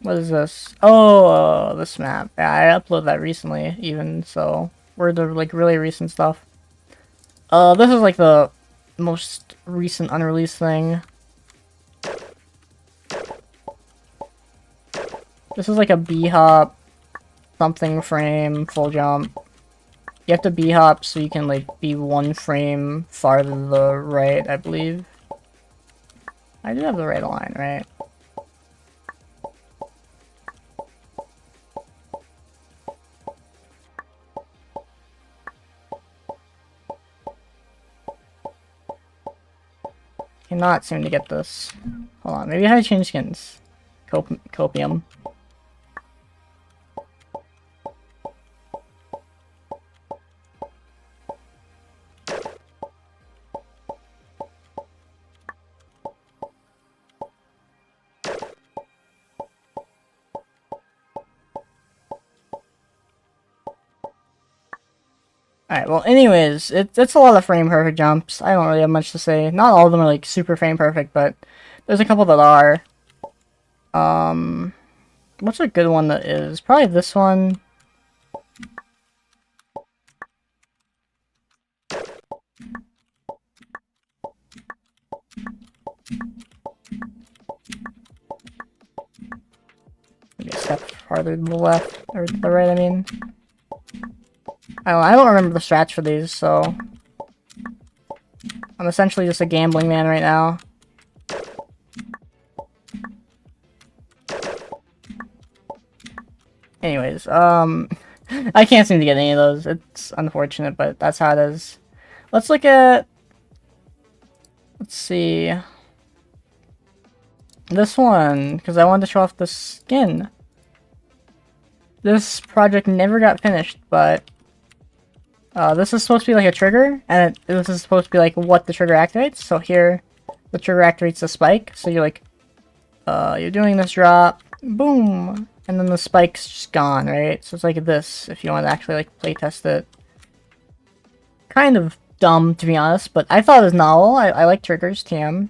What is this? Oh, this map. Yeah, I uploaded that recently, even, so we're the, like, really recent stuff. This is, like, the most recent unreleased thing. This is, like, a B-hop something frame full jump. You have to B-hop so you can, like, be one frame farther to the right, I believe. I do have the right line, right? Cannot seem to get this. Hold on, maybe I had to change skins. Copium. Alright, well, anyways, it's a lot of frame perfect jumps. I don't really have much to say. Not all of them are, like, super frame perfect, but there's a couple that are. What's a good one that is? Probably this one. Maybe a step farther to the left, or to the right, I mean. I don't remember the strats for these, so... I'm essentially just a gambling man right now. Anyways, I can't seem to get any of those. It's unfortunate, but that's how it is. Let's look at... Let's see... This one, because I wanted to show off the skin. This project never got finished, but... this is supposed to be like a trigger, and this is supposed to be like what the trigger activates. So here, the trigger activates the spike, so you're like... you're doing this drop, boom! And then the spike's just gone, right? So it's like this, if you want to actually like playtest it. Kind of dumb, to be honest, but I thought it was novel. I like triggers, TM.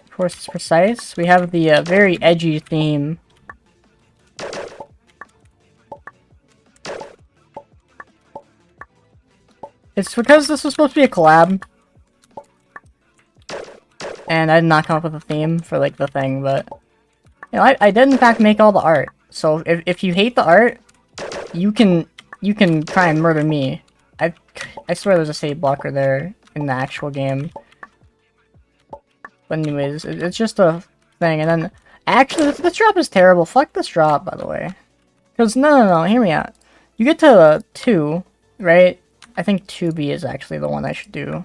Of course, it's precise. We have the very edgy theme. It's because this was supposed to be a collab. And I did not come up with a theme for, like, the thing, but... You know, I did, in fact, make all the art. So, if you hate the art, you can try and murder me. I swear there's a save blocker there in the actual game. But anyways, it's just a thing, and then... Actually, this drop is terrible. Fuck this drop, by the way. Because, no, hear me out. You get to 2, right? I think 2B is actually the one I should do.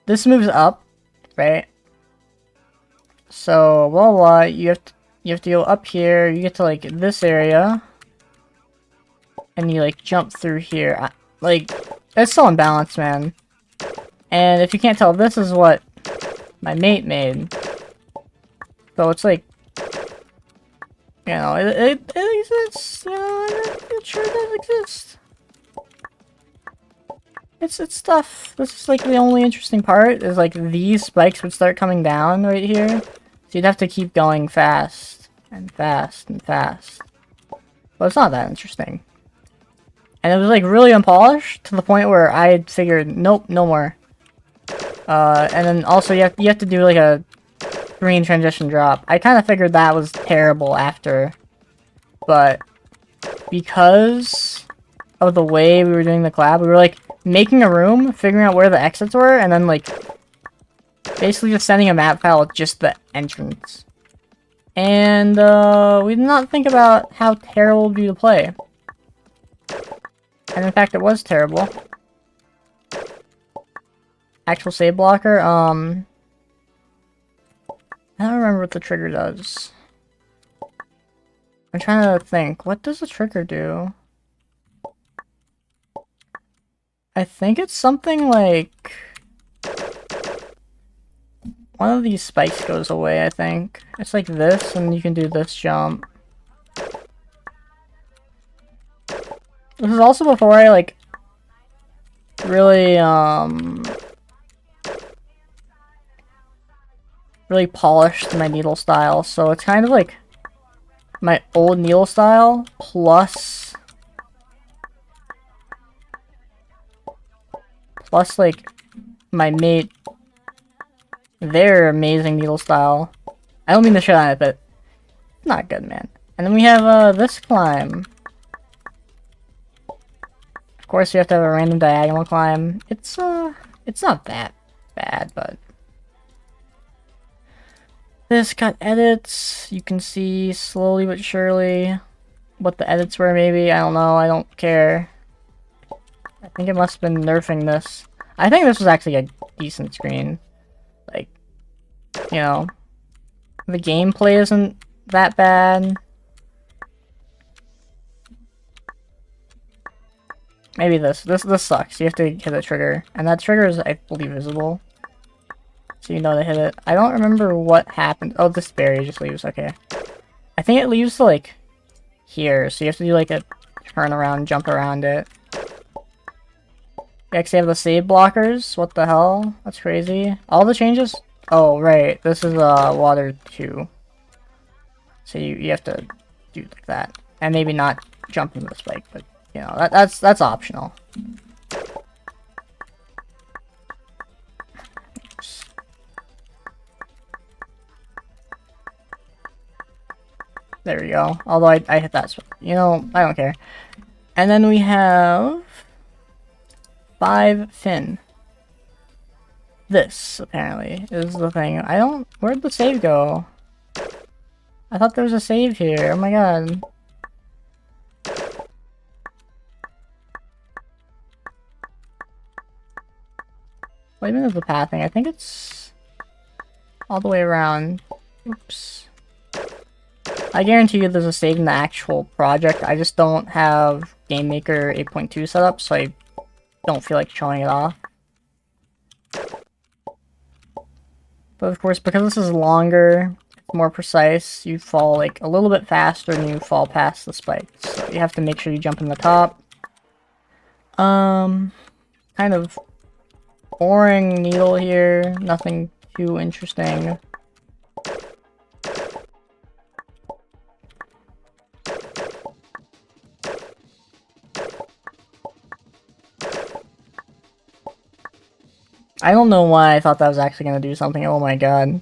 This moves up, right? So, blah, blah, you have to go up here, you get to, like, this area. And you, like, jump through here. Like, it's so unbalanced, man. And if you can't tell, this is what my mate made. So it's like, you know, it exists. You know, it sure does exist. It's stuff. This is like the only interesting part is like these spikes would start coming down right here. So you'd have to keep going fast and fast and fast. But it's not that interesting. And it was like really unpolished to the point where I figured, nope, no more. And then also you have to do like a green transition drop. I kind of figured that was terrible after, but because of the way we were doing the collab, we were like making a room, figuring out where the exits were, and then like basically just sending a map file with just the entrance. And we did not think about how terrible it would be to play. And in fact, it was terrible. Actual save blocker, I don't remember what the trigger does. I'm trying to think. What does the trigger do? I think it's something like... one of these spikes goes away, I think. It's like this, and you can do this jump. This is also before I, like, really, really polished my needle style, so it's kind of like my old needle style plus like my mate their amazing needle style. I don't mean to shit on it, but not good, man. And then we have this climb. Of course, you have to have a random diagonal climb. It's not that bad, but this got edits. You can see slowly but surely what the edits were, maybe. I don't know. I don't care. I think it must have been nerfing this. I think this was actually a decent screen. Like, you know, the gameplay isn't that bad. Maybe this sucks. You have to hit a trigger, and that trigger is, I believe, visible. So you know to hit it. I don't remember what happened. Oh, this berry just leaves. Okay. I think it leaves to, like, here. So you have to do, like, a turn around, jump around it. You actually have the save blockers. What the hell? That's crazy. All the changes? Oh, right. This is, water 2. So you have to do like that. And maybe not jump into the spike, but, you know, that's optional. There we go. Although I hit that spot. You know, I don't care. And then we have 5 fin. This, apparently, is the thing. Where'd the save go? I thought there was a save here. Oh my god. What even is the pathing? I think it's all the way around. Oops. I guarantee you there's a save in the actual project. I just don't have GameMaker 8.2 set up, so I don't feel like showing it off. But of course, because this is longer, it's more precise, you fall like a little bit faster than you fall past the spikes. So you have to make sure you jump in the top. Kind of boring needle here, nothing too interesting. I don't know why I thought that was actually going to do something, oh my god.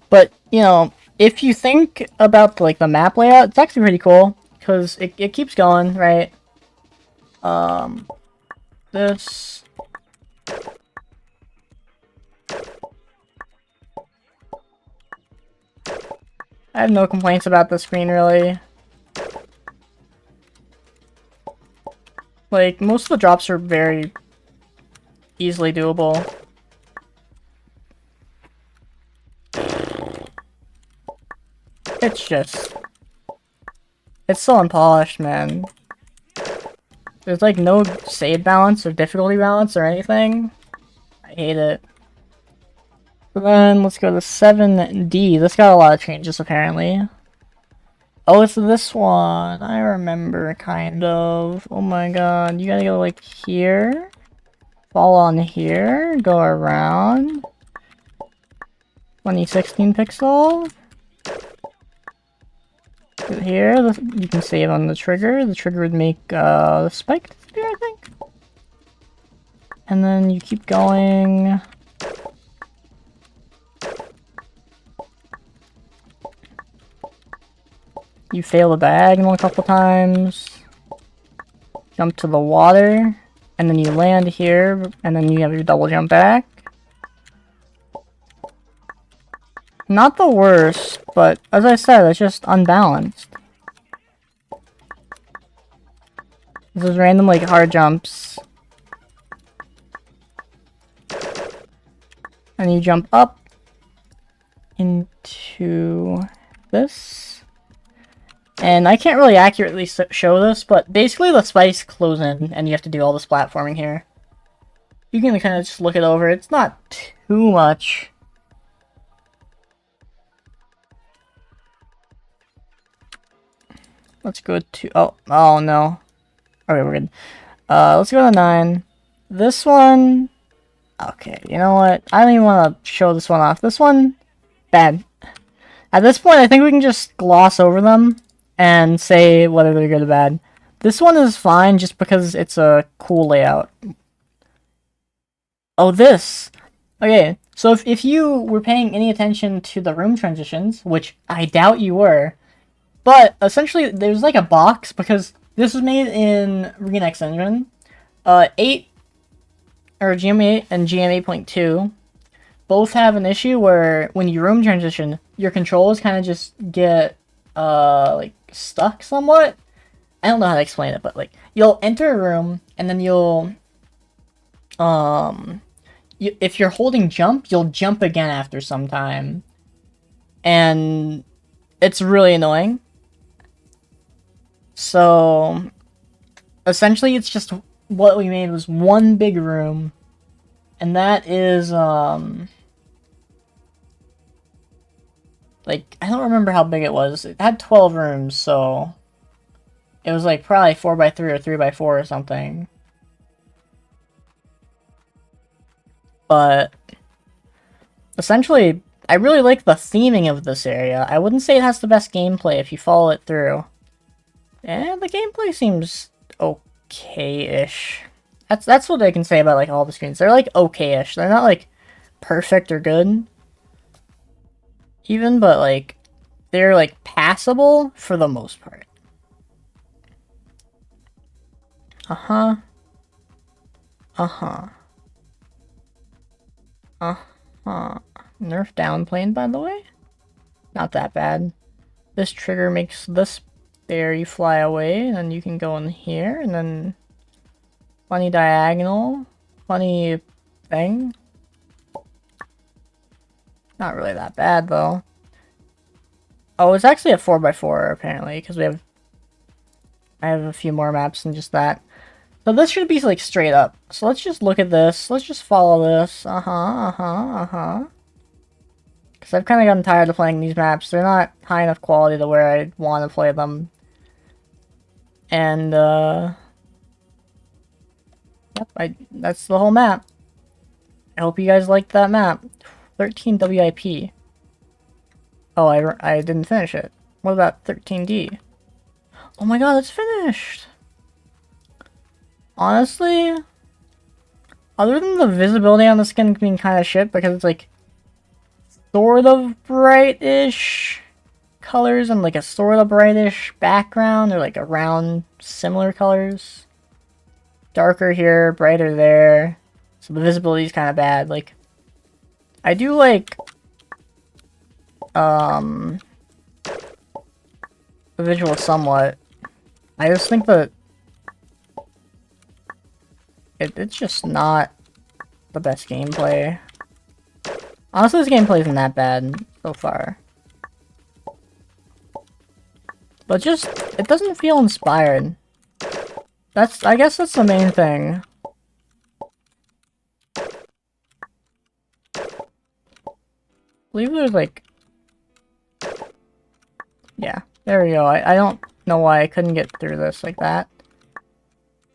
But, you know, if you think about, like, the map layout, it's actually pretty cool, because it keeps going, right? This... I have no complaints about the screen, really. Like, most of the drops are very easily doable. It's just... it's so unpolished, man. There's like no save balance or difficulty balance or anything. I hate it. So then, let's go to 7D. This got a lot of changes, apparently. Oh, it's this one. I remember, kind of. Oh my god. You gotta go, like, here. Fall on here. Go around. 2016 pixel. Here, you can save on the trigger. The trigger would make the spike disappear, I think. And then you keep going. You fail the diagonal a couple times. Jump to the water. And then you land here. And then you have your double jump back. Not the worst, but as I said, it's just unbalanced. This is random, like, hard jumps. And you jump up into this. And I can't really accurately show this, but basically the spikes close in, and you have to do all this platforming here. You can kind of just look it over. It's not too much. Let's go to... Oh no. Okay, we're good. Let's go to 9. This one... Okay, you know what? I don't even want to show this one off. This one... Bad. At this point, I think we can just gloss over them and say whether they're good or bad. This one is fine just because it's a cool layout. Oh, this! Okay, so if you were paying any attention to the room transitions, which I doubt you were, but essentially there's like a box because this was made in Renix Engine. 8 or GM8 and GM8.2 both have an issue where when you room transition, your controls kind of just get like stuck somewhat. I don't know how to explain it, but like you'll enter a room and then you'll if you're holding jump, you'll jump again after some time, and it's really annoying. So essentially it's just what we made was one big room, and that is like, I don't remember how big it was. It had 12 rooms, so it was like probably 4x3 or 3x4 or something. But essentially, I really like the theming of this area. I wouldn't say it has the best gameplay if you follow it through. And the gameplay seems okay-ish. That's what I can say about like all the screens. They're like okay-ish. They're not like perfect or good. Even, but like they're like passable for the most part. Uh-huh. Uh-huh. Uh-huh. Nerf downplane, by the way. Not that bad. This trigger makes this there, you fly away, and then you can go in here, and then funny diagonal, funny thing. Not really that bad, though. Oh, it's actually a 4x4, apparently, because I have a few more maps than just that. So this should be, like, straight up. So let's just look at this. Let's just follow this. Because I've kind of gotten tired of playing these maps. They're not high enough quality to where I want to play them. And, yep, that's the whole map. I hope you guys liked that map. 13 WIP. Oh, I didn't finish it. What about 13D? Oh my god, it's finished! Honestly, other than the visibility on the skin being kind of shit because it's like sort of brightish colors and like a sort of brightish background, or like around similar colors. Darker here, brighter there. So the visibility is kind of bad. Like, I do like the visual somewhat. I just think that it's just not the best gameplay. Honestly, this gameplay isn't that bad so far. But just, it doesn't feel inspired. I guess that's the main thing. I believe there's like... Yeah, there we go. I don't know why I couldn't get through this like that.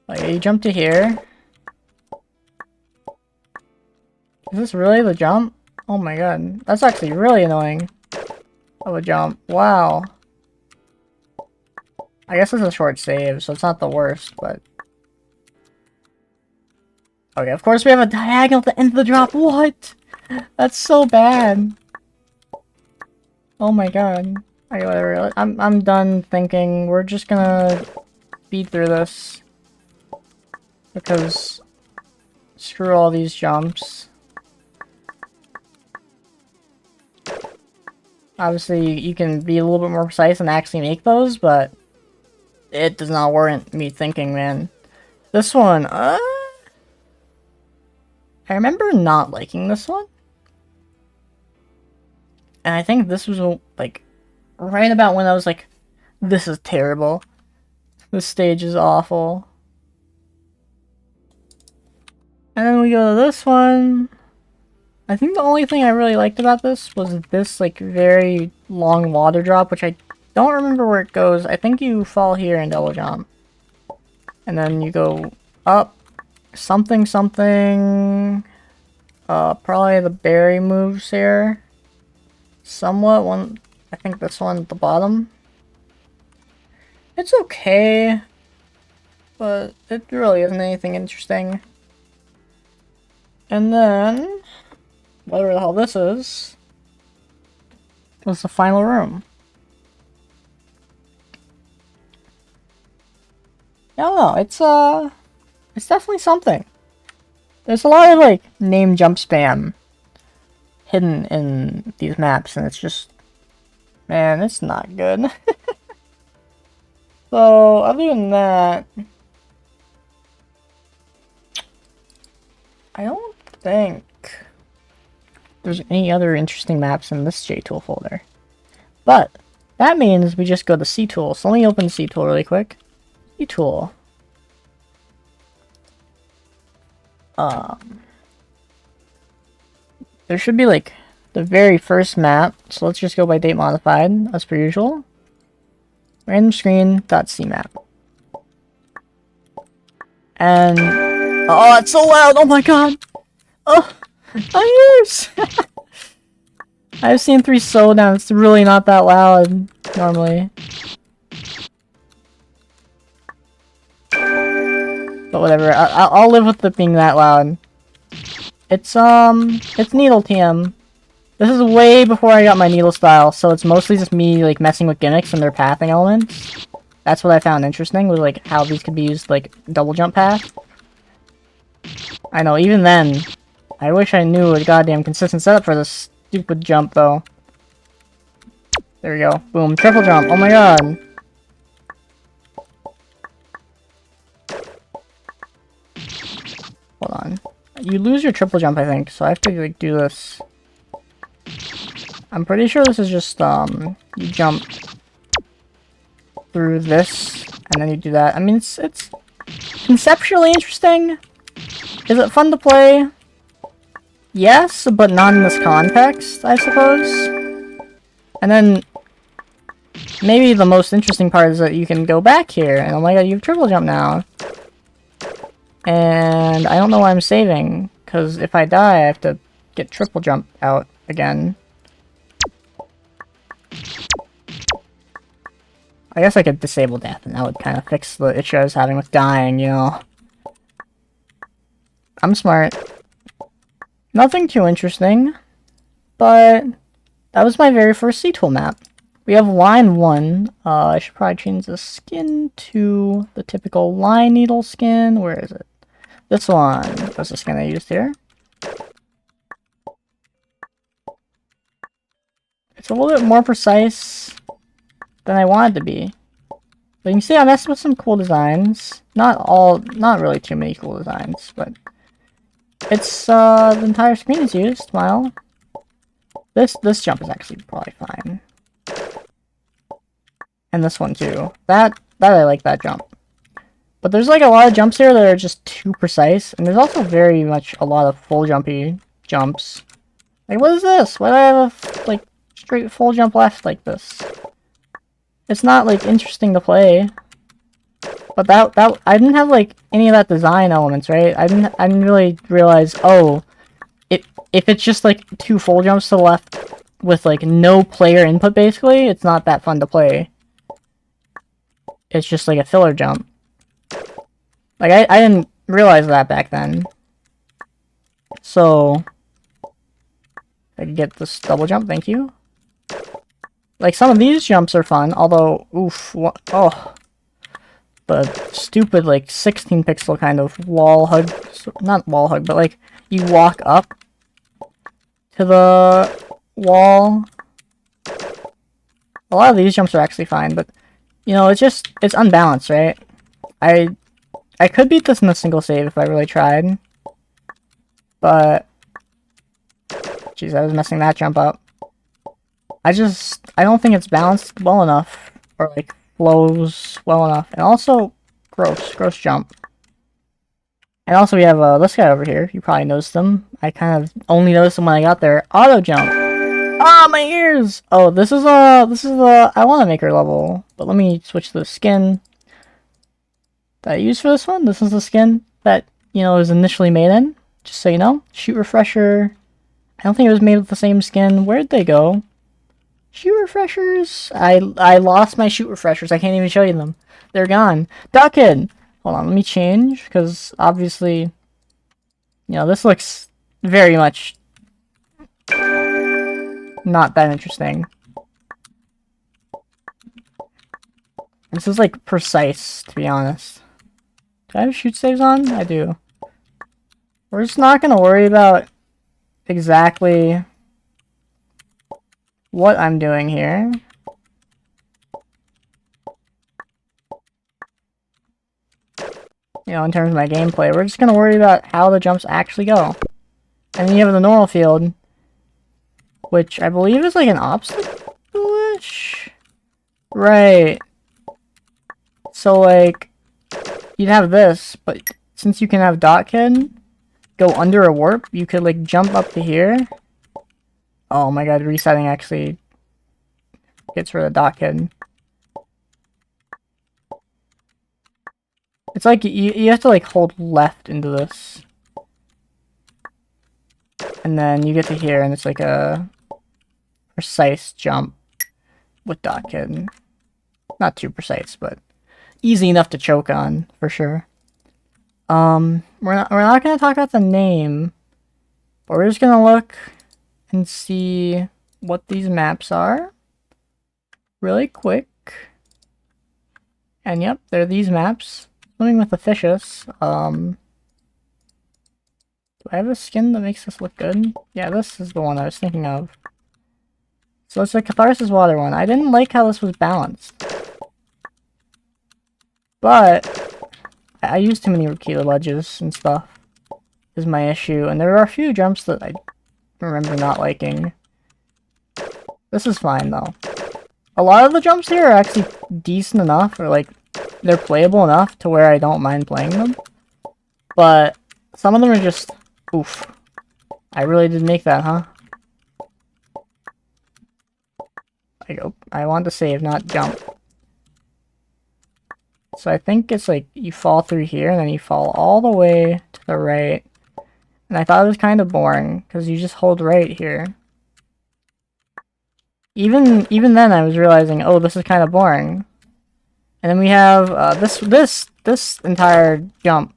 Like, you jump to here. Is this really the jump? Oh my god. That's actually really annoying. Of a jump. Wow. I guess it's a short save, so it's not the worst, but... Okay, of course we have a diagonal at the end of the drop. What? That's so bad. Oh my god. Okay, whatever. I'm done thinking. We're just gonna beat through this. Because... Screw all these jumps. Obviously, you can be a little bit more precise and actually make those, but... It does not warrant me thinking, man. This one, I remember not liking this one. And I think this was, like, right about when I was like, this is terrible. This stage is awful. And then we go to this one. I think the only thing I really liked about this was this, like, very long water drop, which I don't remember where it goes. I think you fall here and double jump. And then you go up, something, something. Probably the berry moves here. Somewhat, one, I think this one at the bottom. It's okay, but it really isn't anything interesting. And then, whatever the hell this is the final room. I don't know, it's definitely something. There's a lot of, like, name jump spam hidden in these maps, and it's just, man, it's not good. So, other than that, I don't think there's any other interesting maps in this jtool folder. But, that means we just go to ctool. So let me open ctool really quick. Ctool. There should be, like, the very first map. So let's just go by date modified, as per usual. Random screen.cmap. And, oh, it's so loud! Oh my god! Oh, my ears! I've seen 3 so down, it's really not that loud, normally. But whatever, I'll live with it being that loud. It's needle TM. This is way before I got my needle style, so it's mostly just me, like, messing with gimmicks and their pathing elements. That's what I found interesting, was, like, how these could be used, like, double jump path. I know, even then, I wish I knew a goddamn consistent setup for this stupid jump, though. There we go. Boom. Triple jump. Oh my god. Hold on. You lose your triple jump, I think, so I have to, like, do this. I'm pretty sure this is just, you jump through this, and then you do that. I mean, it's conceptually interesting. Is it fun to play? Yes, but not in this context, I suppose. And then, maybe the most interesting part is that you can go back here, and oh my god, you have triple jump now. And I don't know why I'm saving, because if I die, I have to get triple jump out again. I guess I could disable death, and that would kind of fix the issue I was having with dying, you know. I'm smart. Nothing too interesting, but that was my very first ctool map. We have line 1. I should probably change the skin to the typical line needle skin. Where is it? This one. That's the skin I used here. It's a little bit more precise than I wanted to be. But you can see I messed with some cool designs. Not really too many cool designs, but it's the entire screen is used. Well, this jump is actually probably fine, and this one too. That I like that jump. But there's like a lot of jumps here that are just too precise, and there's also very much a lot of full jumpy jumps. Like, what is this? Why do I have a like straight full jump left like this? It's not like interesting to play. But that I didn't have like any of that design elements, right? I didn't really realize, oh, if it's just like 2 full jumps to the left with like no player input basically, it's not that fun to play. It's just like a filler jump. Like I didn't realize that back then. So I can get this double jump, thank you. Like some of these jumps are fun, although oof, oh. The stupid, like, 16 pixel kind of wall hug, not wall hug, but like, you walk up to the wall. A lot of these jumps are actually fine, but, you know, it's unbalanced, right? I could beat this in a single save if I really tried, but, jeez, I was messing that jump up. I don't think it's balanced well enough, or like, flows well enough. And also, gross jump. And also we have this guy over here. You probably noticed him. I kind of only noticed him when I got there. Auto jump. Ah, my ears! Oh, this is I want to make her level, but let me switch to the skin that I used for this one. This is the skin that, you know, was initially made in, just so you know. Shoot refresher. I don't think it was made with the same skin. Where'd they go? Shoot refreshers. I lost my shoot refreshers. I can't even show you them. They're gone. Duckhead! Hold on, let me change, because obviously, you know, this looks very much not that interesting. This is like precise, to be honest. Do I have shoot saves on? I do. We're just not gonna worry about exactly what I'm doing here. You know, in terms of my gameplay, we're just gonna worry about how the jumps actually go. And then you have the normal field, which I believe is like an obstacle-ish? Right. So, like, you'd have this, but since you can have Dotkid go under a warp, you could, like, jump up to here. Oh my god, resetting actually gets rid of Dotkid. It's like, you have to, like, hold left into this. And then you get to here, and it's like a precise jump with Dotkid. Not too precise, but easy enough to choke on, for sure. We're not gonna talk about the name, but we're just gonna look and see what these maps are really quick. And yep, they're these maps. Swimming with the fishes. Do I have a skin that makes this look good? Yeah, this is the one I was thinking of. So it's the Catharsis Water one. I didn't like how this was balanced. But I used too many repeated ledges and stuff is my issue. And there are a few jumps that I remember not liking. This is fine though. A lot of the jumps here are actually decent enough, or like, they're playable enough to where I don't mind playing them. But some of them are just, oof. I really did make that, huh? I want to save, not jump. So I think it's like, you fall through here, and then you fall all the way to the right. And I thought it was kind of boring, because you just hold right here. Even then I was realizing, oh, this is kind of boring. And then we have this entire jump.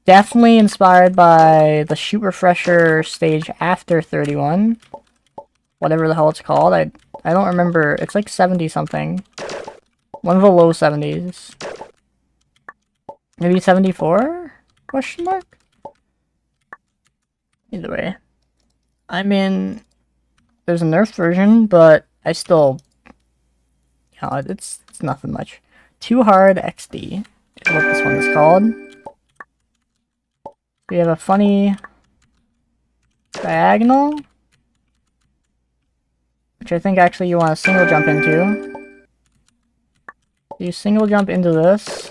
Definitely inspired by the shoot refresher stage after 31. Whatever the hell it's called. I don't remember. It's like 70 something. One of the low 70s. Maybe 74? Question mark? Either way. I mean, there's a nerfed version, but I still, you know, it's nothing much. Too Hard XD is what this one is called. We have a funny diagonal, which I think actually you want to single jump into. You single jump into this.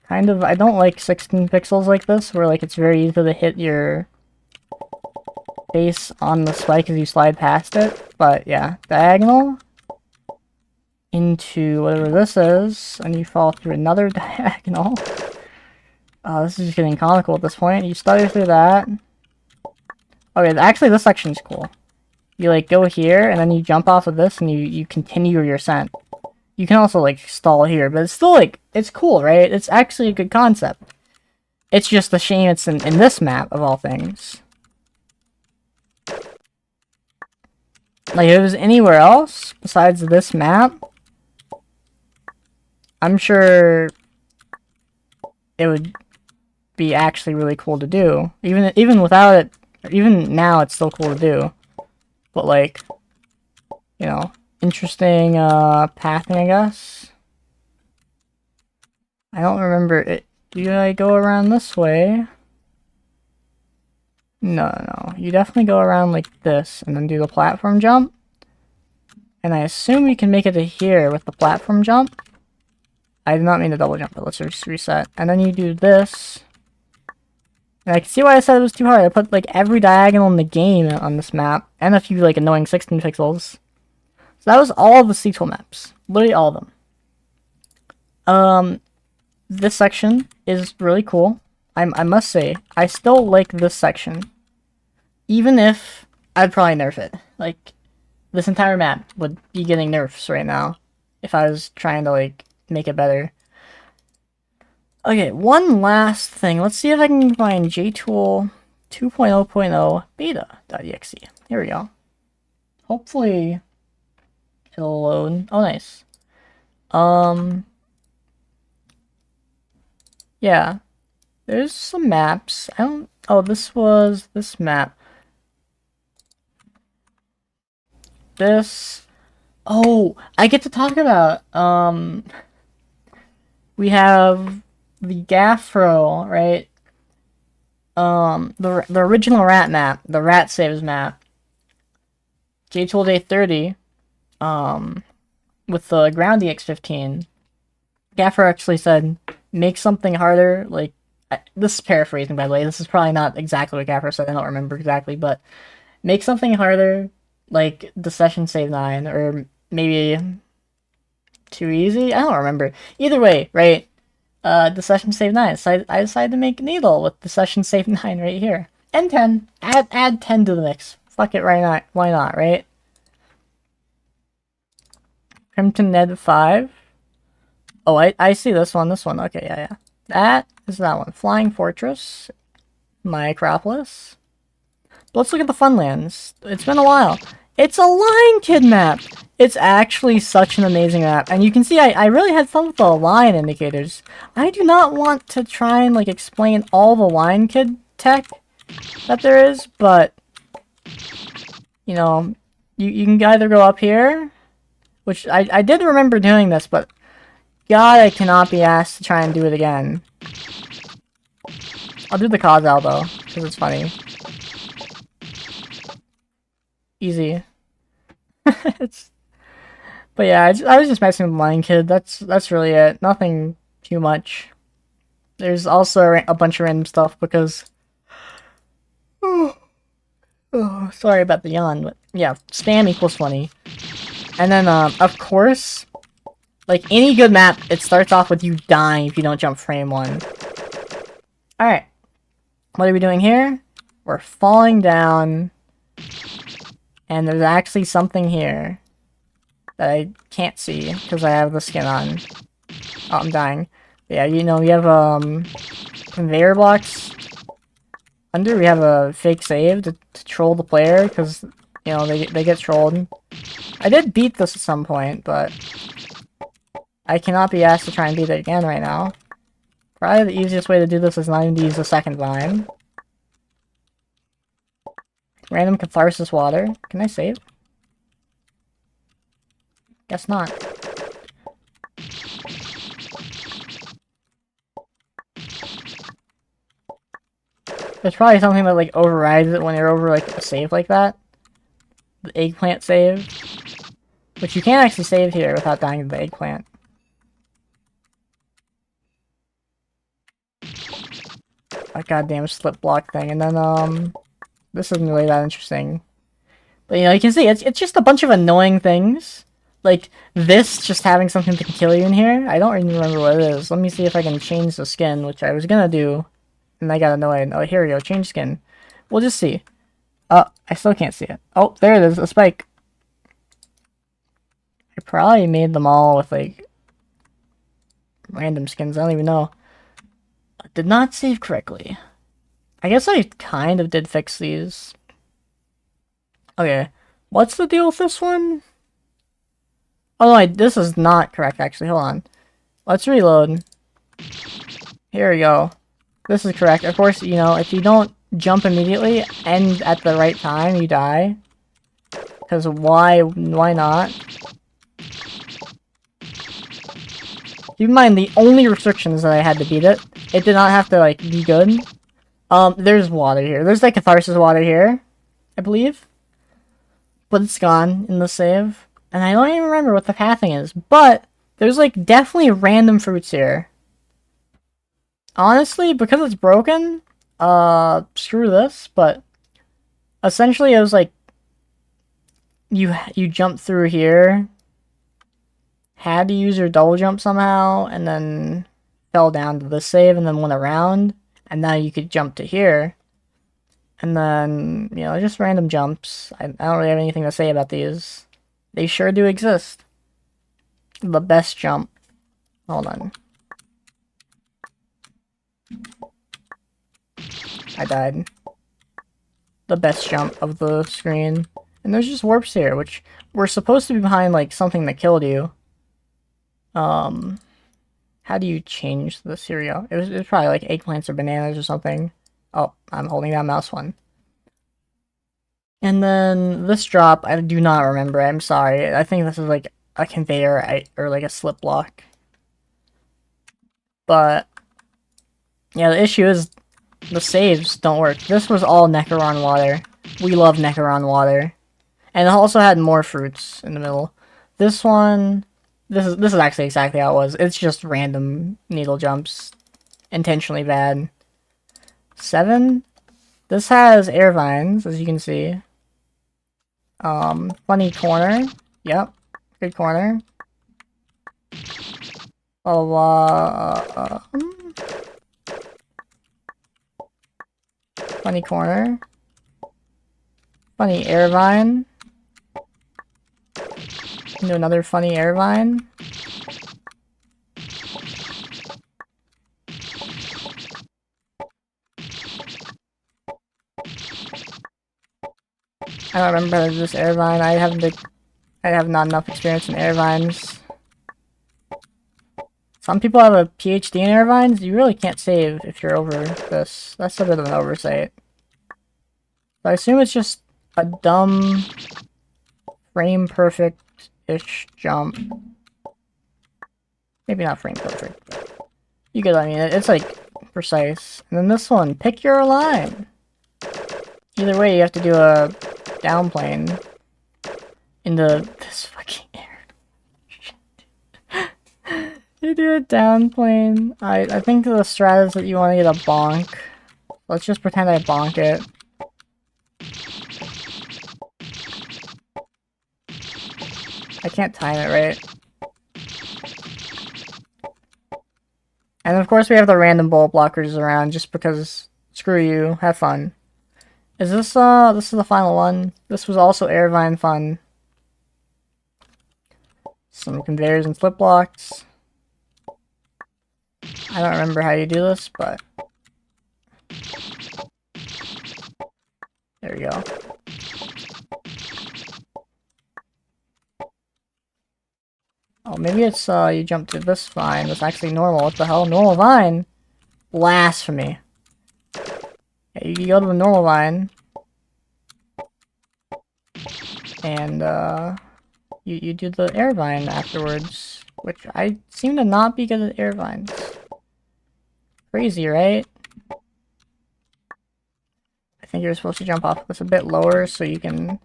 Kind of, I don't like 16 pixels like this, where like it's very easy to hit your face on the spike as you slide past it. But yeah, diagonal into whatever this is, and you fall through another diagonal. This is just getting comical at this point. You stutter through that. Okay, actually this section's cool. You like go here, and then you jump off of this, and you continue your ascent. You can also like stall here, but it's still like, it's cool, right? It's actually a good concept. It's just a shame it's in this map, of all things. Like, if it was anywhere else besides this map, I'm sure it would be actually really cool to do. Even without it, even now it's still cool to do. But like, you know, interesting pathing, I guess. I don't remember it. Do I go around this way? No. You definitely go around like this and then do the platform jump. And I assume you can make it to here with the platform jump. I did not mean to double jump, but let's just reset. And then you do this. And I can see why I said it was too hard. I put like every diagonal in the game on this map, and a few like annoying 16 pixels. So that was all the jtool maps, literally all of them. This section is really cool. I must say, I still like this section, even if I'd probably nerf it. Like, this entire map would be getting nerfs right now if I was trying to like make it better. Okay, one last thing. Let's see if I can find jtool 2.0.0 beta.exe. Here we go. Hopefully it'll load. Oh, nice. Yeah. There's some maps. I don't... Oh, this was this map. This... Oh, I get to talk about, we have the Gaffro, right? The original rat map, the rat saves map. jtool day 30, with the ground EX15. Gaffer actually said, make something harder, like, this is paraphrasing, by the way, this is probably not exactly what Gaffer said, I don't remember exactly, but make something harder, like the session save 9, or maybe too easy? I don't remember. Either way, right? The session save 9. So I decided to make Needle with the session save 9 right here. And 10. Add 10 to the mix. Fuck it, why not, right? Crimson Ned 5. Oh, I see this one, Okay, yeah. That is that one. Flying Fortress. My Acropolis. But let's look at the Funlands. It's been a while. It's a Lion Kid map! It's actually such an amazing map. And you can see I really had fun with the line indicators. I do not want to try and like explain all the Lion Kid tech that there is, but you know, you can either go up here, which I did remember doing this, but God, I cannot be asked to try and do it again. I'll do the Cosal though, because it's funny. Easy. But yeah, I was just messing with Lion Kid. That's really it. Nothing too much. There's also a bunch of random stuff because... Oh, sorry about the yawn, but yeah, spam equals 20. And then, of course, like any good map, it starts off with you dying if you don't jump frame 1. Alright. What are we doing here? We're falling down. And there's actually something here that I can't see because I have the skin on. Oh, I'm dying. But yeah, you know, we have, conveyor blocks. Under, we have a fake save to troll the player because, you know, they get trolled. I did beat this at some point, but I cannot be asked to try and beat it again right now. Probably the easiest way to do this is not even to use the second vine. Random catharsis water. Can I save? Guess not. There's probably something that like overrides it when you're over like a save like that. The eggplant save. Which you can't actually save here without dying to the eggplant. That goddamn slip block thing. And then this isn't really that interesting. But you know, you can see it's just a bunch of annoying things. Like this just having something to kill you in here. I don't even remember what it is. Let me see if I can change the skin, which I was gonna do. And I got annoyed. Oh, here we go. Change skin. We'll just see. Oh, I still can't see it. Oh, there it is. A spike. I probably made them all with, like, random skins. I don't even know. I did not save correctly. I guess I kind of did fix these. Okay. What's the deal with this one? Oh, no, this is not correct, actually. Hold on. Let's reload. Here we go. This is correct. Of course, you know, if you don't jump immediately and at the right time, you die. Because why not? Keep in mind, the only restrictions that I had to beat it, it did not have to, like, be good. There's water here. There's, like, catharsis water here, I believe. But it's gone in the save. And I don't even remember what the pathing is. But there's, like, definitely random fruits here. Honestly, because it's broken, screw this, but essentially it was like you jump through here, had to use your double jump somehow, and then fell down to the save and then went around, and now you could jump to here. And then, you know, just random jumps. I don't really have anything to say about these. They sure do exist. The best jump. Hold on. I died. The best jump of the screen. And there's just warps here, which were supposed to be behind, like, something that killed you. How do you change the cereal? It was probably like eggplants or bananas or something. Oh, I'm holding that mouse one. And then this drop, I do not remember. I'm sorry. I think this is like a conveyor or like a slip block. But yeah, the issue is the saves don't work. This was all Necron water. We love Necron water. And it also had more fruits in the middle. This one, this is actually exactly how it was. It's just random needle jumps. Intentionally bad. 7. This has air vines, as you can see. Funny corner. Yep. Good corner. Funny corner. Funny air vine. Do another funny air vine. I don't remember this air vine. I have not enough experience in air vines. Some people have a PhD in air vines. You really can't save if you're over this. That's a bit of an oversight. So I assume it's just a dumb frame perfect-ish jump. Maybe not frame perfect, but you get what I mean. It's like precise. And then this one, pick your line. Either way, you have to do a downplane into this fucking air. You do a downplane. I think the strat is that you want to get a bonk. Let's just pretend I bonk it. I can't time it right. And of course we have the random bullet blockers around just because screw you, have fun. Is this is the final one? This was also Airvine fun. Some conveyors and flip blocks. I don't remember how you do this, but there we go. Oh, maybe it's you jump to this vine. That's actually normal. What the hell? Normal vine? Blasphemy. Yeah, you go to the normal vine. And you do the air vine afterwards. Which I seem to not be good at air vines. Crazy, right? I think you're supposed to jump off this a bit lower so you can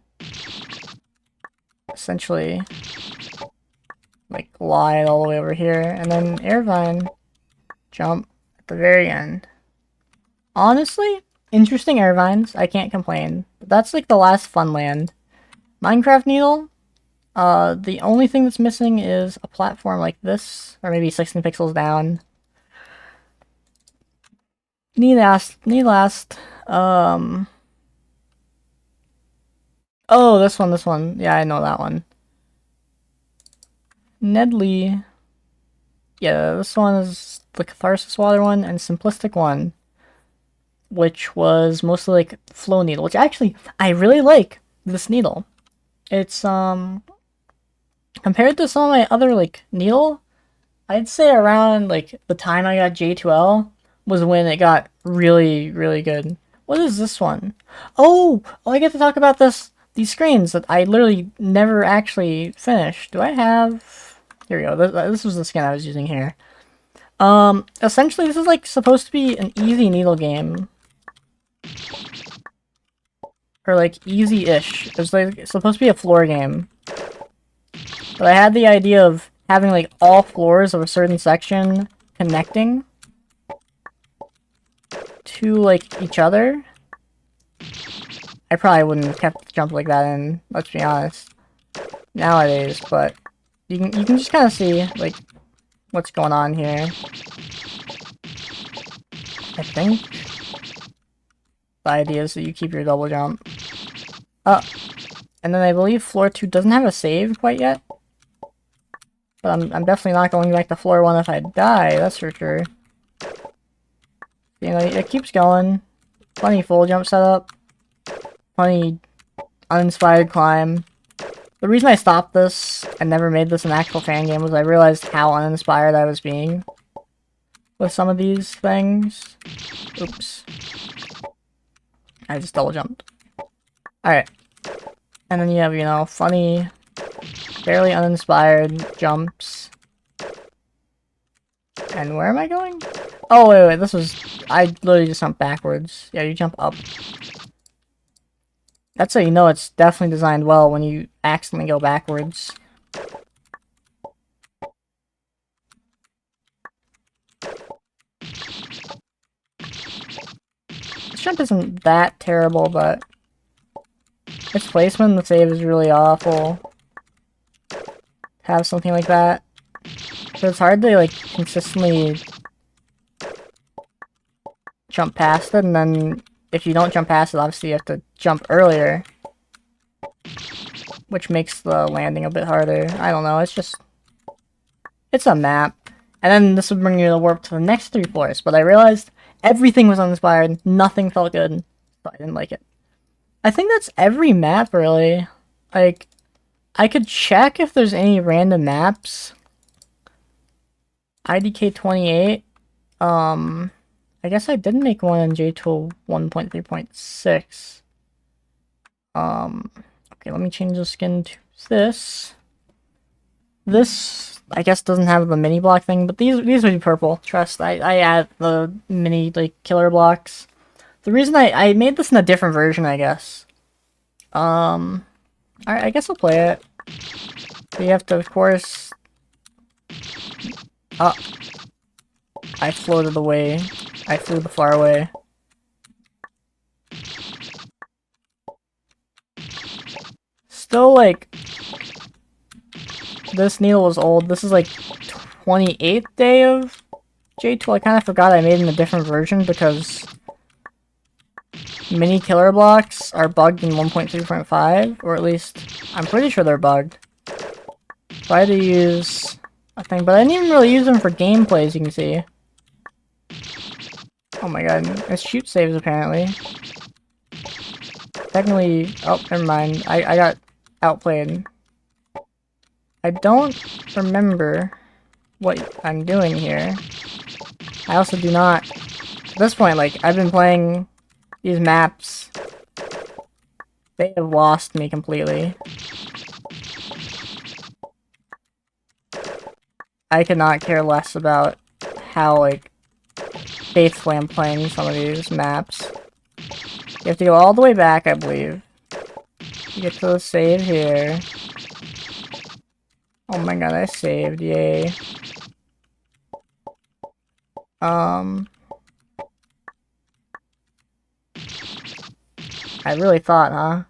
essentially like glide all the way over here, and then air vine jump at the very end. Honestly, interesting air vines. I can't complain. But that's like the last fun land. Minecraft Needle. The only thing that's missing is a platform like this, or maybe 16 pixels down. Need last. Oh, this one. Yeah, I know that one. Nedley. Yeah, this one is the Catharsis Water one, and Simplistic one, which was mostly like Flow Needle, which actually, I really like this needle. It's, compared to some of my other, like, needle, I'd say around, like, the time I got jtool was when it got really, really good. What is this one? Oh, I get to talk about these screens that I literally never actually finished. Do I have... Here we go. This was the skin I was using here. Essentially, this is, like, supposed to be an easy needle game. Or, like, easy-ish. It's, like, it's supposed to be a floor game. But I had the idea of having, like, all floors of a certain section connecting to, like, each other, I probably wouldn't have kept the jump like that in, let's be honest, nowadays, but you can just kind of see, like, what's going on here. I think the idea is that you keep your double jump. Oh, and then I believe floor 2 doesn't have a save quite yet. But I'm definitely not going back to floor 1 if I die, that's for sure. You know, it keeps going. Funny full jump setup. Funny uninspired climb. The reason I stopped this and never made this an actual fan game was I realized how uninspired I was being with some of these things. Oops. I just double jumped. Alright. And then you have, you know, funny, fairly uninspired jumps. And where am I going? Oh, wait, this was... I literally just jumped backwards. Yeah, you jump up. That's how you know it's definitely designed well when you accidentally go backwards. This jump isn't that terrible, but its placement in the save is really awful. Have something like that. So it's hard to, like, consistently jump past it, and then if you don't jump past it, obviously you have to jump earlier. Which makes the landing a bit harder. I don't know, it's just... It's a map. And then this would bring you to warp to the next 3 floors, but I realized everything was uninspired, nothing felt good, so I didn't like it. I think that's every map, really. Like, I could check if there's any random maps. IDK28. I guess I did make one in jtool 1.3.6. Okay, let me change the skin to this. This, I guess, doesn't have the mini block thing, but these would be purple. Trust, I add the mini, like, killer blocks. The reason I made this in a different version, I guess. Alright, I guess I'll play it. So you have to, of course... Oh. I floated away. I flew the far away. Still, like... This needle was old. This is, like, 28th day of jtool. I kind of forgot I made it in a different version because... Mini killer blocks are bugged in 1.3.5, or at least I'm pretty sure they're bugged. So I had to use a thing, but I didn't even really use them for gameplay, as you can see. Oh my god, it's shoot saves apparently. Technically, oh, never mind. I got outplayed. I don't remember what I'm doing here. I also do not. At this point, like, I've been playing these maps. They have lost me completely. I could not care less about how, like, faithfully I'm playing some of these maps. You have to go all the way back, I believe. You get to the save here. Oh my god, I saved, yay. I really thought, huh?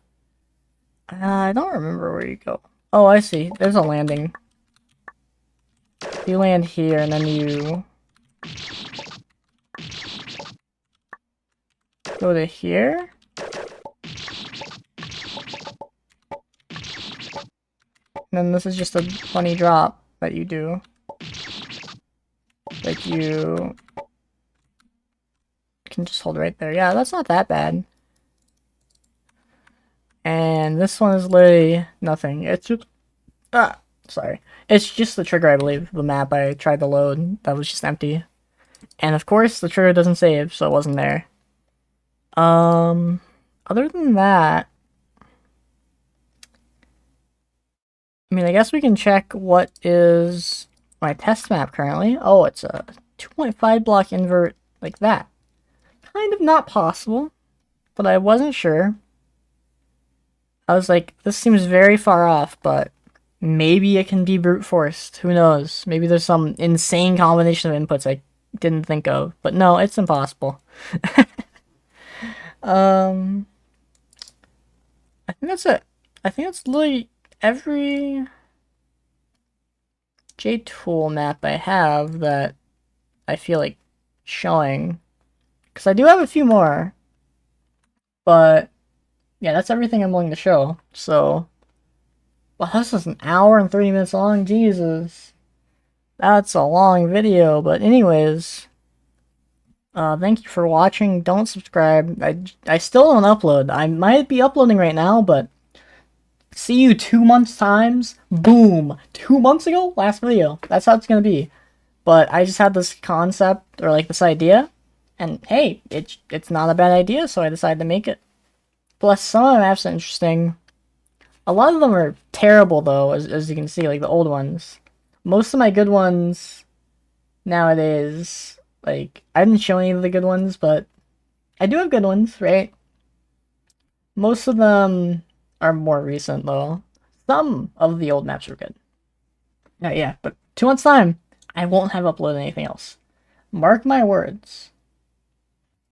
I don't remember where you go. Oh, I see. There's a landing. You land here, and then you... go to here? And then this is just a funny drop that you do. Like, you... can just hold right there. Yeah, that's not that bad. And this one is literally nothing. It's just... sorry. It's just the trigger, I believe. The map I tried to load. That was just empty. And of course, the trigger doesn't save, so it wasn't there. Other than that... I mean, I guess we can check what is my test map currently. Oh, it's a 2.5 block invert like that. Kind of not possible, but I wasn't sure. I was like, this seems very far off, but maybe it can be brute forced. Who knows? Maybe there's some insane combination of inputs I didn't think of. But no, it's impossible. Um, I think that's it. I think that's literally every jtool map I have that I feel like showing. Because I do have a few more, but yeah, that's everything I'm willing to show. So, well, this is an hour and 30 minutes long. Jesus. That's a long video, but anyways, thank you for watching. Don't subscribe. I still don't upload. I might be uploading right now, but see you 2 months times. Boom. 2 months ago, last video. That's how it's gonna be. But I just had this concept or like this idea, and hey, it's not a bad idea, so I decided to make it. Plus, some of them are absolutely interesting. A lot of them are terrible though, as you can see, like the old ones. Most of my good ones nowadays, like I didn't show any of the good ones, but I do have good ones, right? Most of them are more recent though. Some of the old maps are good. Yeah, but 2 months time, I won't have uploaded anything else. Mark my words.